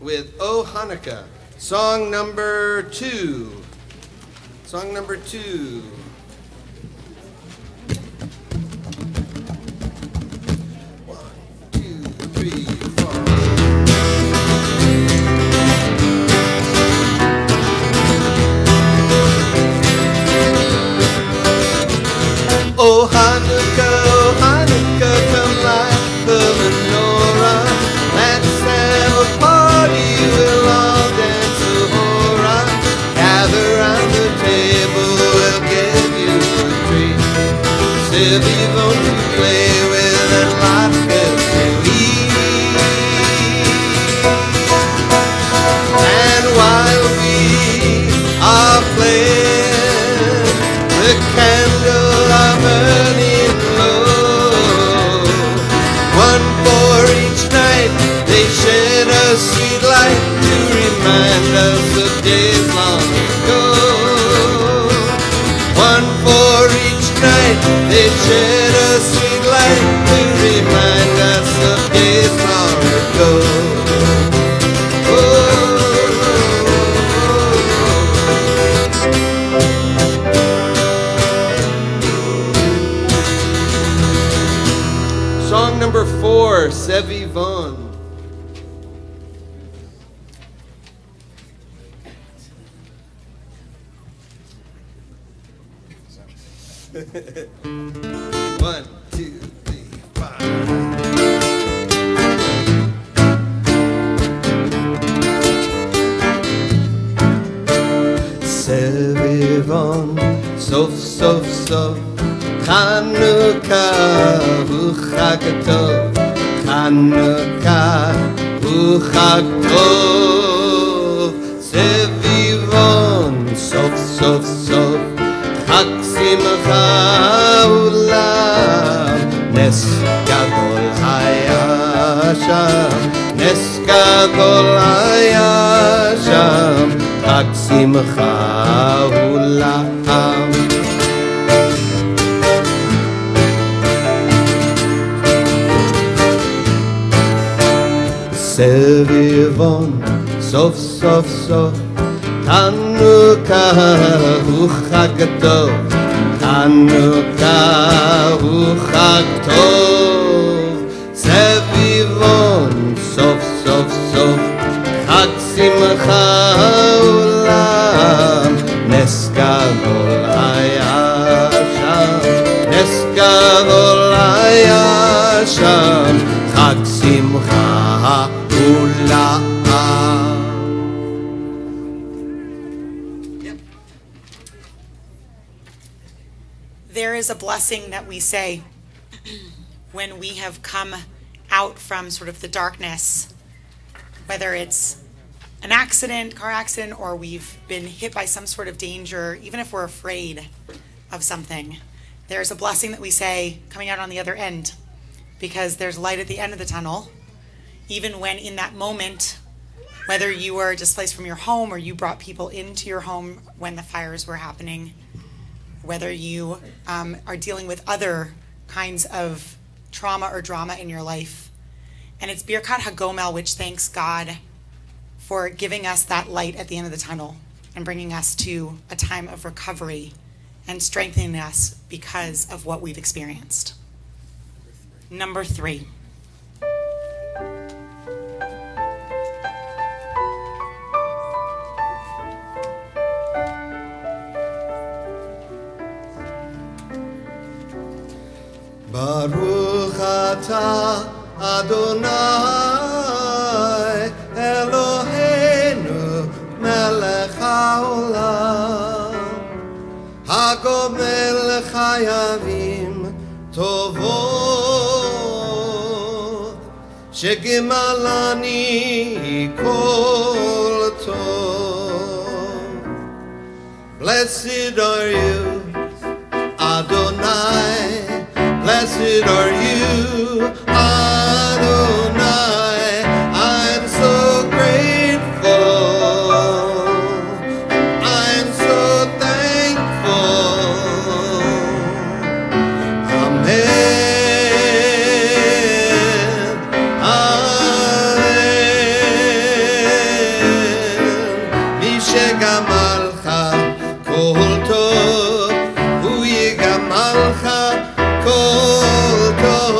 With O Hanukkah, song number 2. Song number 2. vivant to play with and laughter to eat. And while we are playing, the candles are burning low. One for each night, they shed a sweet light to remind us of days long ago. One for each night, they shed a sweet light to remind us of days long ago. Song number 4, C'est Vivant. One, two, three, five. C'est vivant, sauf, sauf, sauf. Chanukah hu Chag Tov, Chanukah hu Chag Tov. C'est vivant, sauf, sauf, sauf. Chag Simcha Ulam, Nes Gadol haya sham, Nes Gadol haya sham, Chag Simcha Ulam. C'est vivant, sauf, sauf, sauf. Chanukah hu Chag Tov, Chanukah hu Chag Tov. C'est vivant, sauf, sauf, sauf. Chag Simcha Ulam, Nes Gadol haya sham, Nes Gadol haya sham, Chag Simcha Ulam. There is a blessing that we say when we have come out from sort of the darkness, whether it's an accident, car accident, or we've been hit by some sort of danger, even if we're afraid of something. There's a blessing that we say coming out on the other end, because there's light at the end of the tunnel, even when in that moment, whether you were displaced from your home or you brought people into your home when the fires were happening, whether you are dealing with other kinds of trauma or drama in your life. And it's Birkat HaGomel, which thanks God for giving us that light at the end of the tunnel and bringing us to a time of recovery and strengthening us because of what we've experienced. Number 3. Baruch atah Adonai Eloheinu melech haolam hagomel chayavim tovot shegimalani kol tov. Blessed are you, Adonai. Blessed are you, Adonai. I'm so grateful. I'm so thankful. Amen. Amen. Mishegamalcha kol tov, hu yigamalcha kol tov.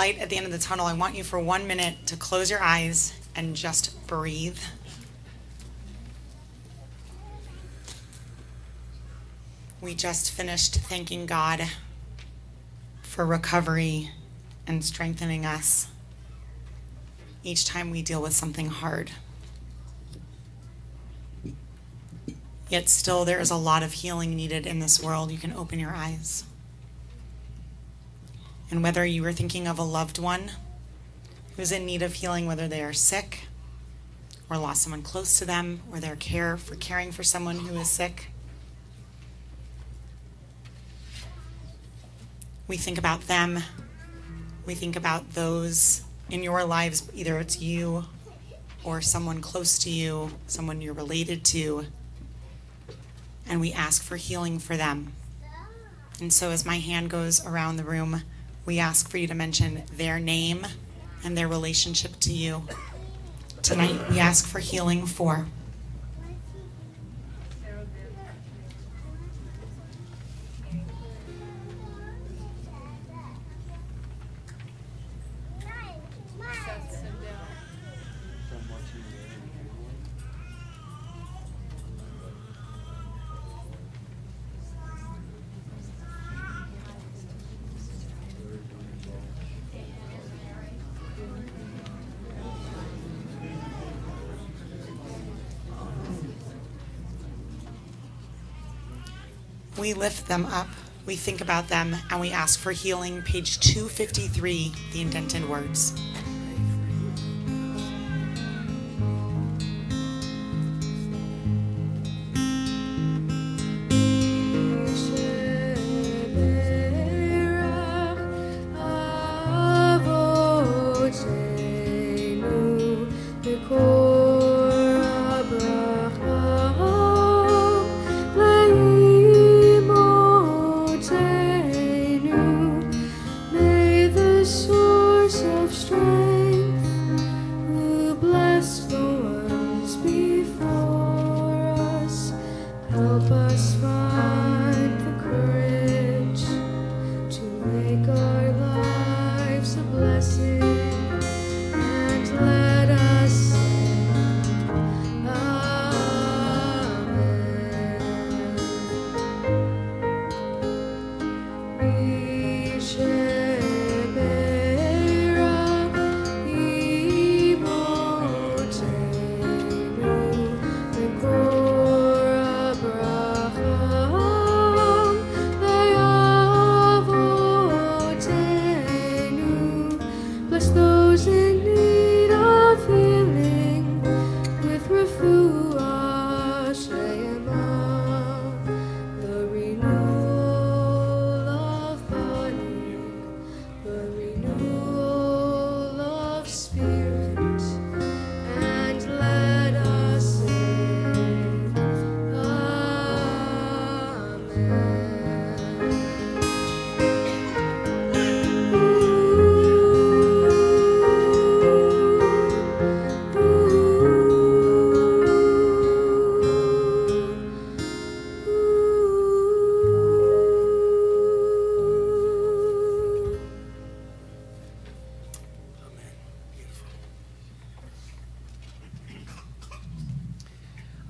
light at the end of the tunnel, I want you for 1 minute to close your eyes and just breathe. We just finished thanking God for recovery and strengthening us each time we deal with something hard. Yet still there is a lot of healing needed in this world. You can open your eyes. And whether you are thinking of a loved one who's in need of healing, whether they are sick or lost someone close to them, or their care for caring for someone who is sick, we think about them. We think about those in your lives, either it's you or someone close to you, someone you're related to, and we ask for healing for them. And so as my hand goes around the room, we ask for you to mention their name and their relationship to you. Tonight, we ask for healing for we lift them up, we think about them, and we ask for healing. Page 253, the indented words.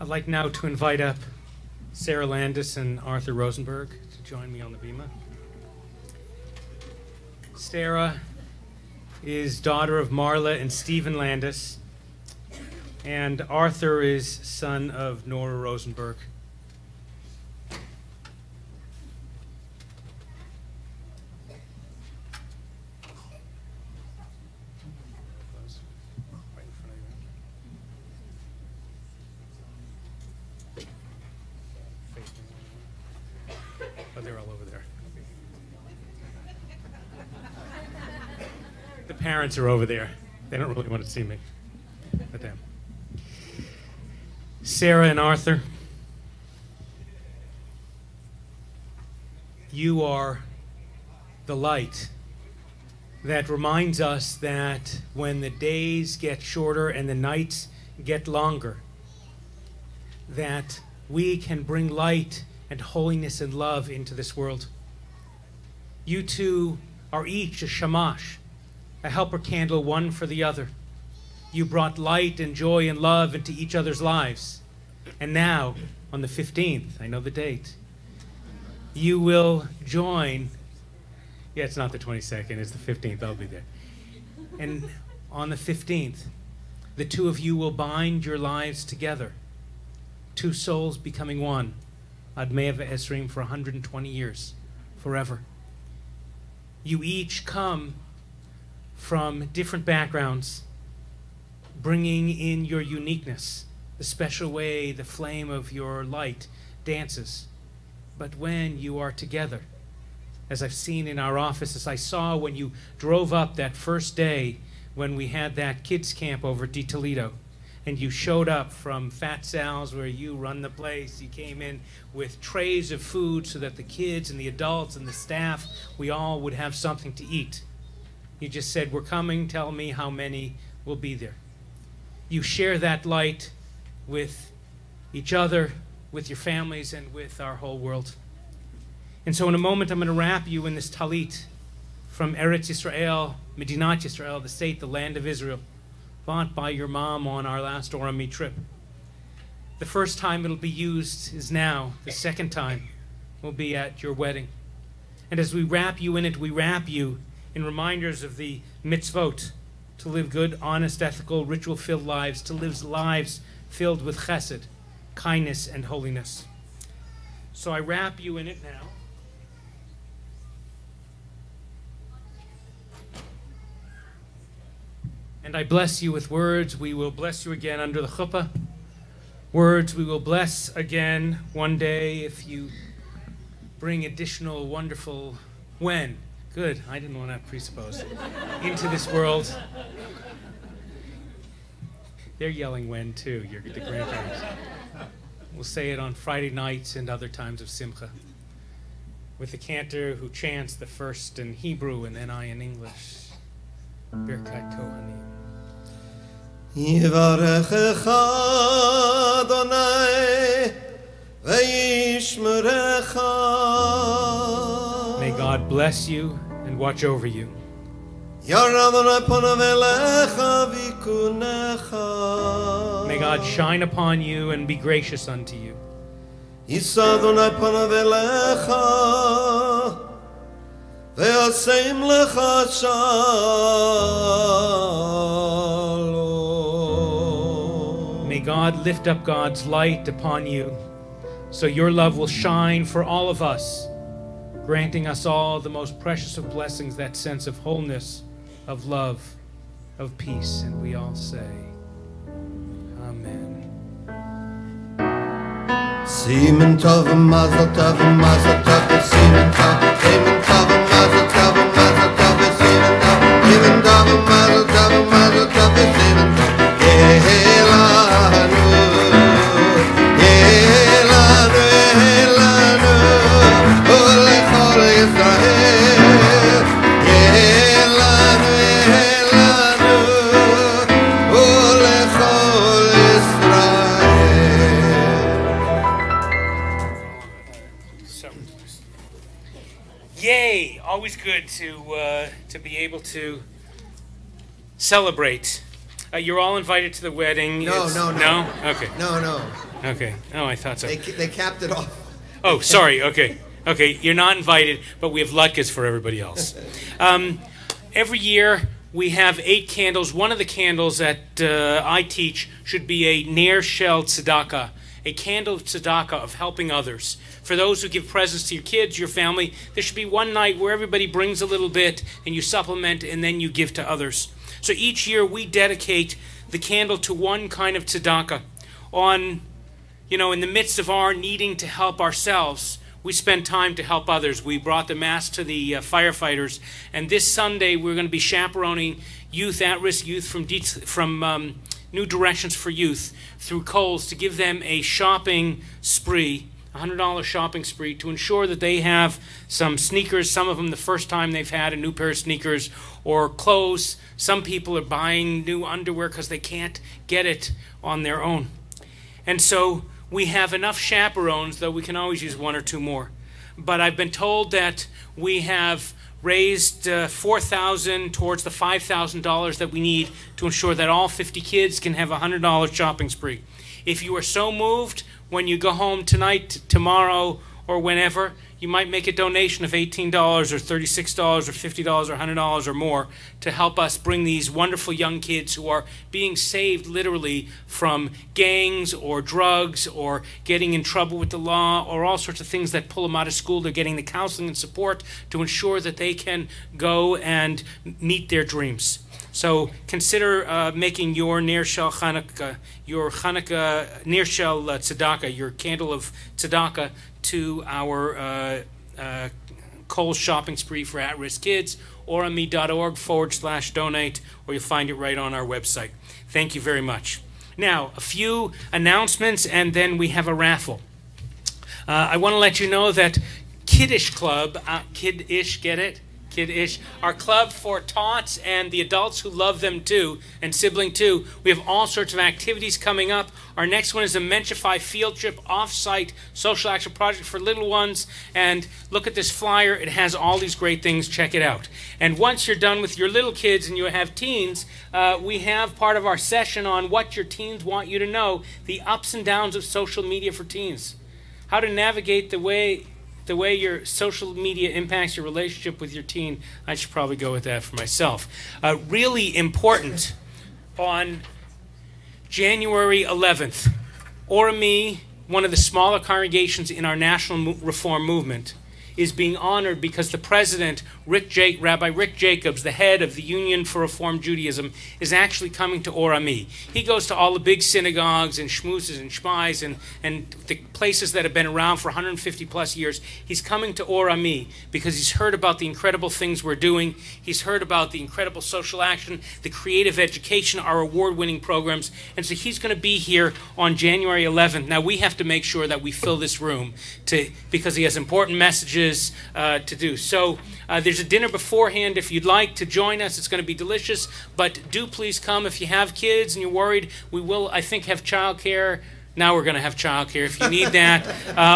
I'd like now to invite up Sarah Landis and Arthur Rosenberg to join me on the bema. Sarah is daughter of Marla and Stephen Landis, and Arthur is son of Nora Rosenberg. They're all over there. The parents are over there. They don't really want to see me. But them. Sarah and Arthur, you are the light that reminds us that when the days get shorter and the nights get longer, that we can bring light and holiness and love into this world. You two are each a shamash a helper candle one for the other. You brought light and joy and love into each other's lives. And now, on the 15th, I know the date, you will join. Yeah, it's not the 22nd, it's the 15th, I'll be there. And on the 15th, the two of you will bind your lives together. Two souls becoming one. Ad Me'ava Esrim for 120 years, forever. You each come from different backgrounds, bringing in your uniqueness, the special way the flame of your light dances. But when you are together, as I've seen in our office, as I saw when you drove up that first day when we had that kids camp over at Toledo, and you showed up from Fat Sal's where you run the place. You came in with trays of food so that the kids and the adults and the staff, we all would have something to eat. You just said, we're coming, tell me how many will be there. You share that light with each other, with your families, and with our whole world. And so in a moment, I'm going to wrap you in this talit from Eretz Yisrael, Medinat Yisrael, the state, the land of Israel, bought by your mom on our last Orami trip. The first time it'll be used is now. The second time will be at your wedding. And as we wrap you in it, we wrap you in reminders of the mitzvot, to live good, honest, ethical, ritual-filled lives, to live lives filled with chesed, kindness, and holiness. So I wrap you in it now. And I bless you with words. We will bless you again under the chuppah. Words we will bless again one day if you bring additional wonderful when. Good. I didn't want to presuppose. Into this world. They're yelling when too, the grandparents. We'll say it on Friday nights and other times of Simcha, with the cantor who chants the first in Hebrew and then I in English. Birkat Kohanim. Yivarechecha Adonai ve'yishmerecha. May God bless you and watch over you. Yar Adonai panav elecha v'yikunecha. May God shine upon you and be gracious unto you. Yisa Adonai panav elecha ve'aseim lecha shalom. May God lift up God's light upon you, so your love will shine for all of us, granting us all the most precious of blessings, that sense of wholeness, of love, of peace. And we all say, Amen. Semen tov and mazel tov and mazel tov and semen tov and mazel tov and mazel tov and semen tov and mazel tov and mazel tov and semen tov. Yehelanu, Yehelanu, Yehelanu, Olechol Yisrael. Yehelanu, Yehelanu, Olechol Yisrael. Yay! Always good to be able to celebrate. You're all invited to the wedding. No. No? Okay. No. Okay. Oh, I thought so. They capped it off. Oh, sorry. Okay. You're not invited, but we have latkes for everybody else. Every year we have 8 candles. One of the candles that I teach should be a ner shel tzedakah, a candle of tzedakah, of helping others. For those who give presents to your kids, your family, there should be one night where everybody brings a little bit and you supplement and then you give to others. So each year we dedicate the candle to one kind of tzedakah. In the midst of our needing to help ourselves, we spend time to help others. We brought the mass to the firefighters, and this Sunday we're going to be chaperoning youth, at-risk youth from New Directions for Youth through Kohl's to give them a shopping spree, $100 shopping spree, to ensure that they have some sneakers, some of them the first time they've had a new pair of sneakers, or clothes. Some people are buying new underwear because they can't get it on their own. And so we have enough chaperones, though we can always use 1 or 2 more. But I've been told that we have raised $4,000 towards the $5,000 that we need to ensure that all 50 kids can have a $100 shopping spree. If you are so moved, when you go home tonight, tomorrow, or whenever, you might make a donation of $18 or $36 or $50 or $100 or more to help us bring these wonderful young kids who are being saved literally from gangs or drugs or getting in trouble with the law or all sorts of things that pull them out of school. They're getting the counseling and support to ensure that they can go and meet their dreams. So consider making your Ner Shel Chanukah, your Chanukah Ner Shel Tzedakah, your candle of tzedakah, to our Kohl's shopping spree for at-risk kids, orami.org/donate, or you'll find it right on our website. Thank you very much. Now, a few announcements, and then we have a raffle. I want to let you know that Kiddish Club, Kiddish, get it? Kiddish, our club for tots and the adults who love them too, and sibling too. We have all sorts of activities coming up. Our next one is a Menchify field trip, off-site social action project for little ones. And look at this flyer. It has all these great things. Check it out. And once you're done with your little kids and you have teens, we have part of our session on what your teens want you to know, the ups and downs of social media for teens, how to navigate the way your social media impacts your relationship with your teen. I should probably go with that for myself. Really important, on January 11th, Orami, one of the smaller congregations in our national reform movement, is being honored because the president, Rabbi Rick Jacobs, the head of the Union for Reform Judaism, is actually coming to Orami. He goes to all the big synagogues and shmoozes and shmais and the places that have been around for 150 plus years. He's coming to Orami because he's heard about the incredible things we're doing. He's heard about the incredible social action, the creative education, our award-winning programs. And so he's going to be here on January 11th. Now we have to make sure that we fill this room because he has important messages to do. So there's a dinner beforehand if you'd like to join us. It's going to be delicious, but do please come. If you have kids and you're worried, we will, I think, have childcare. Now we're going to have childcare if you need that,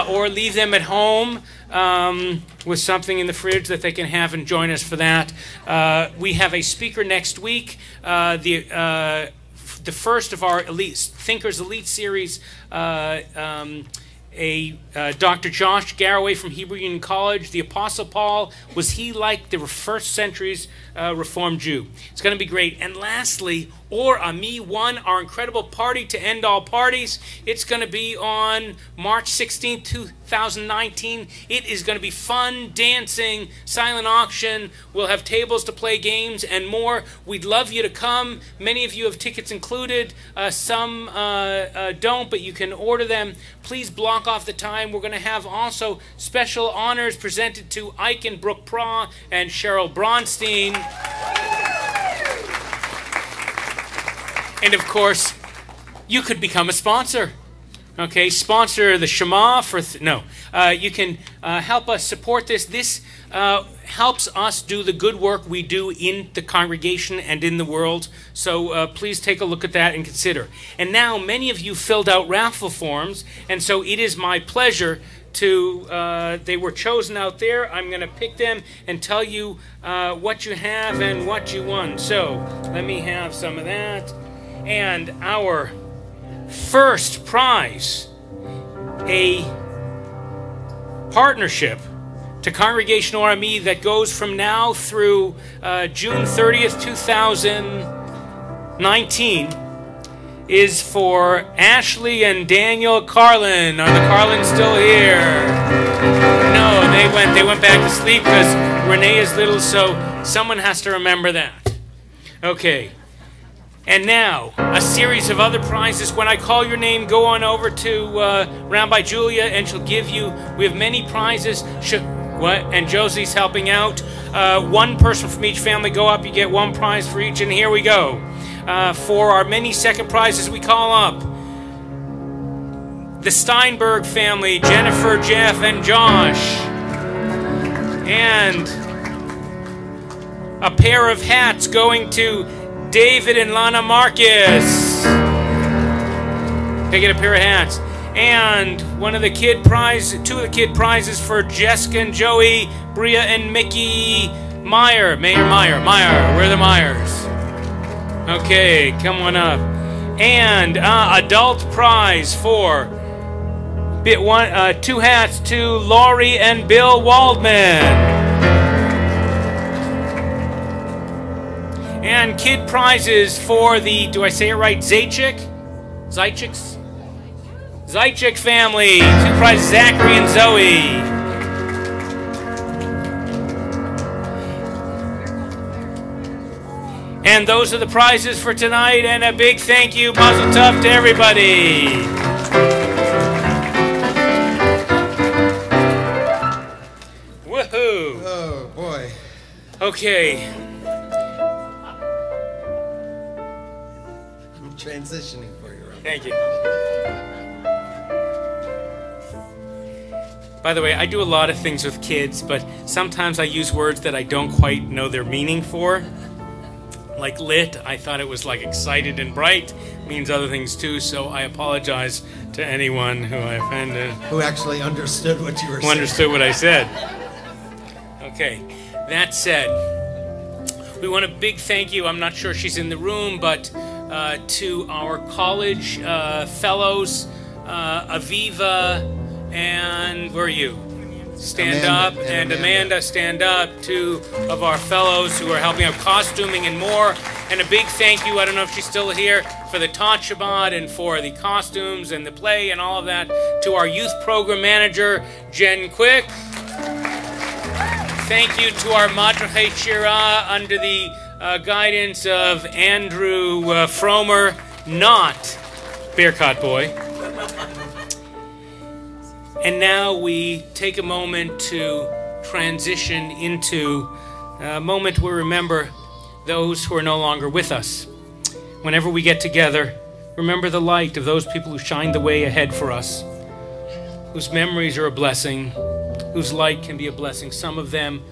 or leave them at home with something in the fridge that they can have and join us for that. We have a speaker next week, the first of our Thinkers Elite series. Dr. Josh Garraway from Hebrew Union College. The Apostle Paul, was he like the first century's Reformed Jew? It's going to be great. And lastly, Ami 1, our incredible party to end all parties. It's going to be on March 16th, 2019. It is going to be fun, dancing, silent auction. We'll have tables to play games and more. We'd love you to come. Many of you have tickets included. Some don't, but you can order them. Please block off the time. We're going to have also special honors presented to Ike and Brooke Pra and Cheryl Bronstein. And of course, you could become a sponsor. Okay, sponsor the Shema for you can help us support this. This helps us do the good work we do in the congregation and in the world. So please take a look at that and consider. And now many of you filled out raffle forms, and so it is my pleasure to, they were chosen out there. I'm going to pick them and tell you what you have and what you won. So let me have some of that. And our first prize, a partnership to Congregation Orami that goes from now through June 30th, 2019, is for Ashley and Daniel Carlin. Are the Carlins still here? No, they went back to sleep because Renee is little, so someone has to remember that. Okay. And now, a series of other prizes. When I call your name, go on over to Rabbi Julia, and she'll give you, we have many prizes. And Josie's helping out. One person from each family go up, you get one prize for each, and here we go. For our many second prizes, we call up the Steinberg family, Jennifer, Jeff, and Josh. And a pair of hats going to David and Lana Marcus. They get a pair of hats. And two of the kid prizes for Jessica and Joey, Bria and Mickey, Mayor Meyer, where are the Myers? Okay, come on up. And adult prize for two hats to Laurie and Bill Waldman. And kid prizes for the, do I say it right, Zaitchik family. Two prizes, Zachary and Zoe. And those are the prizes for tonight, and a big thank you, mazel tov to everybody. Woohoo! Oh, boy. Okay. I'm transitioning for you, Rob. Thank you. By the way, I do a lot of things with kids, but sometimes I use words that I don't quite know their meaning for. Like lit, I thought it was like excited and bright, means other things too, so I apologize to anyone who I offended. Who actually understood what you were saying. Who understood what I said. Okay, that said, we want a big thank you, I'm not sure she's in the room, but to our college fellows, Aviva, and where are you? Stand up, and Amanda, stand up. Two of our fellows who are helping out costuming and more. And a big thank you, I don't know if she's still here, for the Tot Shabbat and for the costumes and the play and all of that, to our youth program manager, Jen Quick. Thank you to our Madrachei Shira under the guidance of Andrew Fromer, not Bearcat Boy. And now we take a moment to transition into a moment where we remember those who are no longer with us. Whenever we get together, remember the light of those people who shined the way ahead for us, whose memories are a blessing, whose light can be a blessing. Some of them,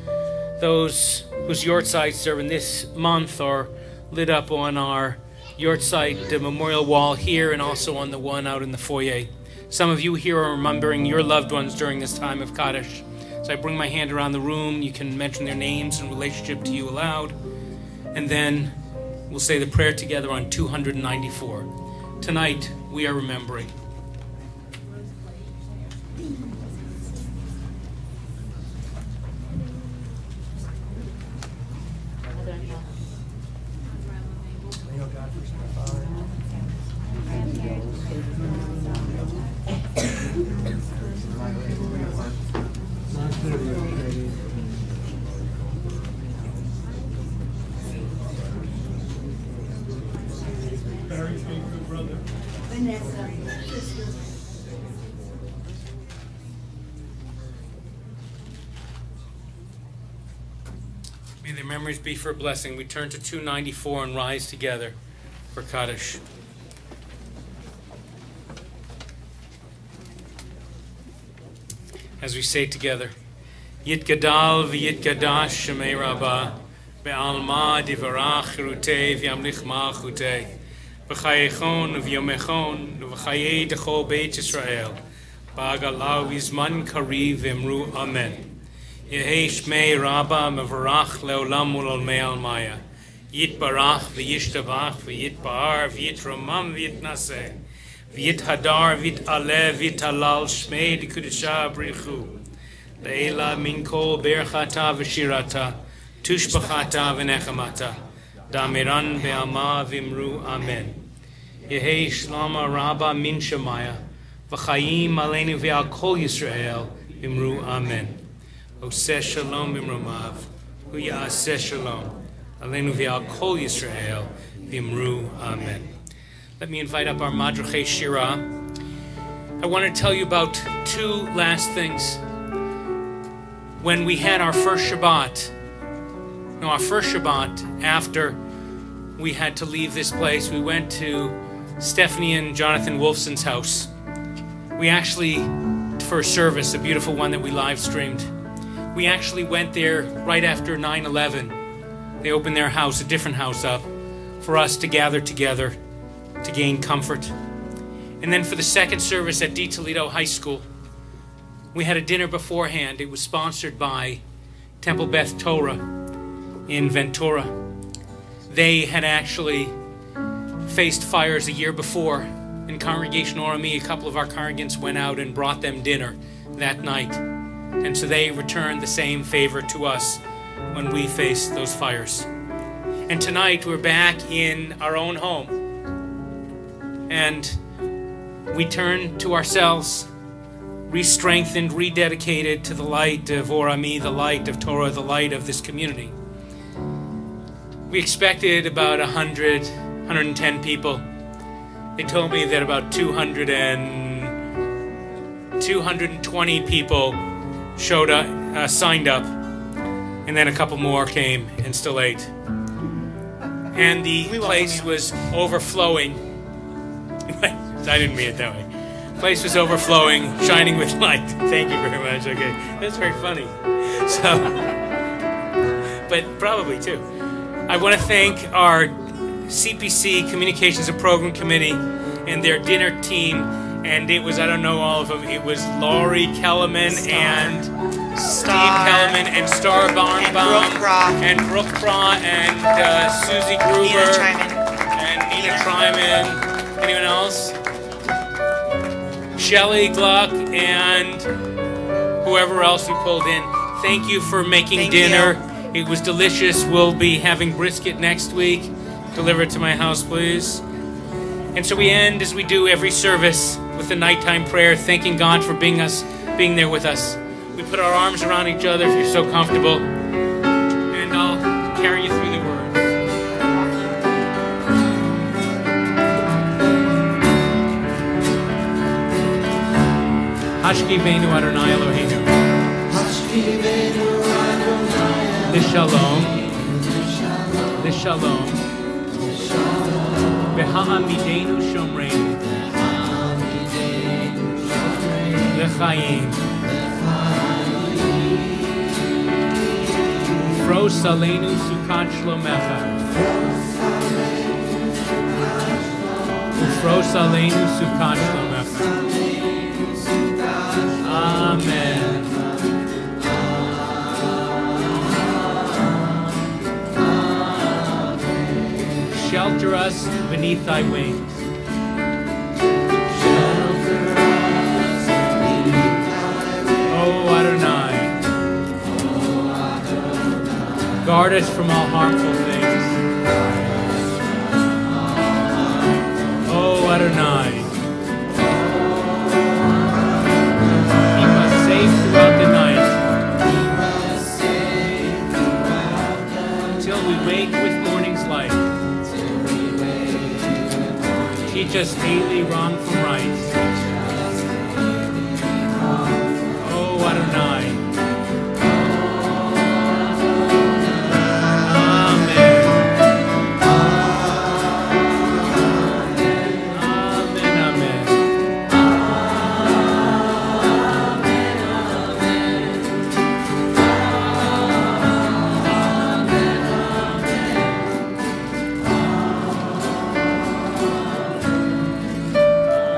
those whose yortzites are in this month, are lit up on our yortzite memorial wall here and also on the one out in the foyer. Some of you here are remembering your loved ones during this time of Kaddish. So I bring my hand around the room. You can mention their names in relationship to you aloud. And then we'll say the prayer together on 294. Tonight, we are remembering. May their memories be for a blessing. We turn to 294 and rise together for Kaddish. As we say together, Yitgadal v'yitgadash shemei Rabbah, be'alma divarach rutei v'yamlich malchutei, v'chayechon v'yomechon v'chayei dechol beit Yisrael, ba'agalau v'zman kariv v'emru amen. Yehei shmei Rabbah mevarach leolam ulolmei almaya, yitbarach v'yishtabach v'yitbar v'yitramam v'yitnaseh, v'yithadar v'yit'aleh v'yit'alal shmei d'kudusha brichu, le'ela min kol berchata v'shirata, tushbachata v'nechamata, damiran be'alma v'imru amen. Yehei shlama Rabbah min shemaya, v'chayim aleinu ve'al kol Yisrael v'imru amen. Oseh shalom b'mromav, hu ya'aseh shalom, aleinu ve'al kol Yisrael v'imru amen. Let me invite up our Madrachei Shira. I want to tell you about two last things. When we had our first Shabbat after we had to leave this place, we went to Stephanie and Jonathan Wolfson's house. We actually, for a service, a beautiful one that we live streamed, we actually went there right after 9/11. They opened their house, a different house up, for us to gather together to gain comfort. And then for the second service at D. Toledo High School, we had a dinner beforehand. It was sponsored by Temple Beth Torah. in Ventura. They had actually faced fires a year before. In Congregation Orami, a couple of our congregants went out and brought them dinner that night. And so they returned the same favor to us when we faced those fires. And tonight we're back in our own home. And we turn to ourselves, re-strengthened, rededicated to the light of Orami, the light of Torah, the light of this community. We expected about 100, 110 people. They told me that about 220 people showed up, signed up, and then a couple more came and still ate. And the place was overflowing. I didn't mean it that way. The place was overflowing, shining with light. Thank you very much. Okay, that's very funny. So, but probably too. I want to thank our CPC Communications and Program Committee and their dinner team. And it was, I don't know all of them, it was Laurie Kellerman and Steve Kellerman and Star Barnbaum and Brooke Bra and Susie Gruber and Nina Tryman. Anyone else? Shelley Gluck and whoever else you pulled in. Thank you for making dinner. It was delicious. We'll be having brisket next week. Deliver it to my house, please. And so we end, as we do every service, with a nighttime prayer, thanking God for being there with us. We put our arms around each other if you're so comfortable. And I'll carry you through the words. Hashkivenu Adonai Eloheinu. L'shalom. L'shalom. V'ha'amidenu shomreinu. L'chaim. Ufros aleinu sukat shlomecha. Ufros aleinu sukat shlomecha. Amen. Shelter us beneath thy wings. Oh Adonai. Guard us from all harmful things. Oh Adonai. Keep us safe throughout the night. Until we wake with morning's light. Teach us daily wrong from right. Oh Adonai.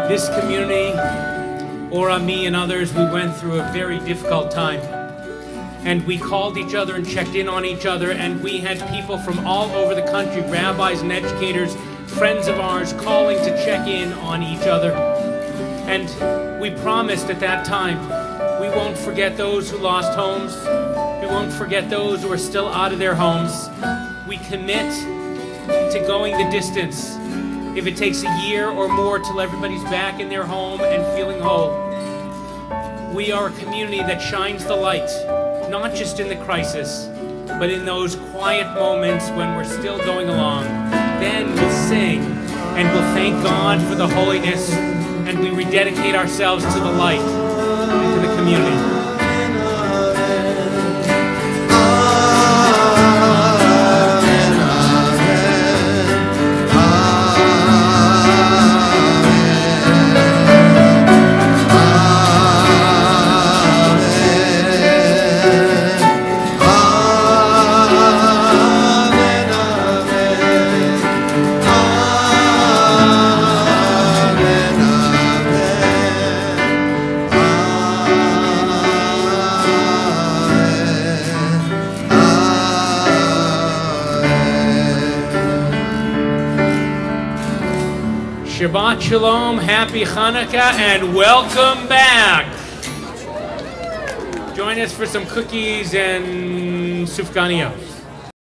This community, Orami and others, we went through a very difficult time. And we called each other and checked in on each other, and we had people from all over the country, rabbis and educators, friends of ours, calling to check in on each other. And we promised at that time, we won't forget those who lost homes. We won't forget those who are still out of their homes. We commit to going the distance. If it takes a year or more till everybody's back in their home and feeling whole. We are a community that shines the light, not just in the crisis, but in those quiet moments when we're still going along. Then we'll sing and we'll thank God for the holiness, and we rededicate ourselves to the light and to the community. Shabbat Shalom, Happy Hanukkah, and welcome back. Join us for some cookies and sufganiyot.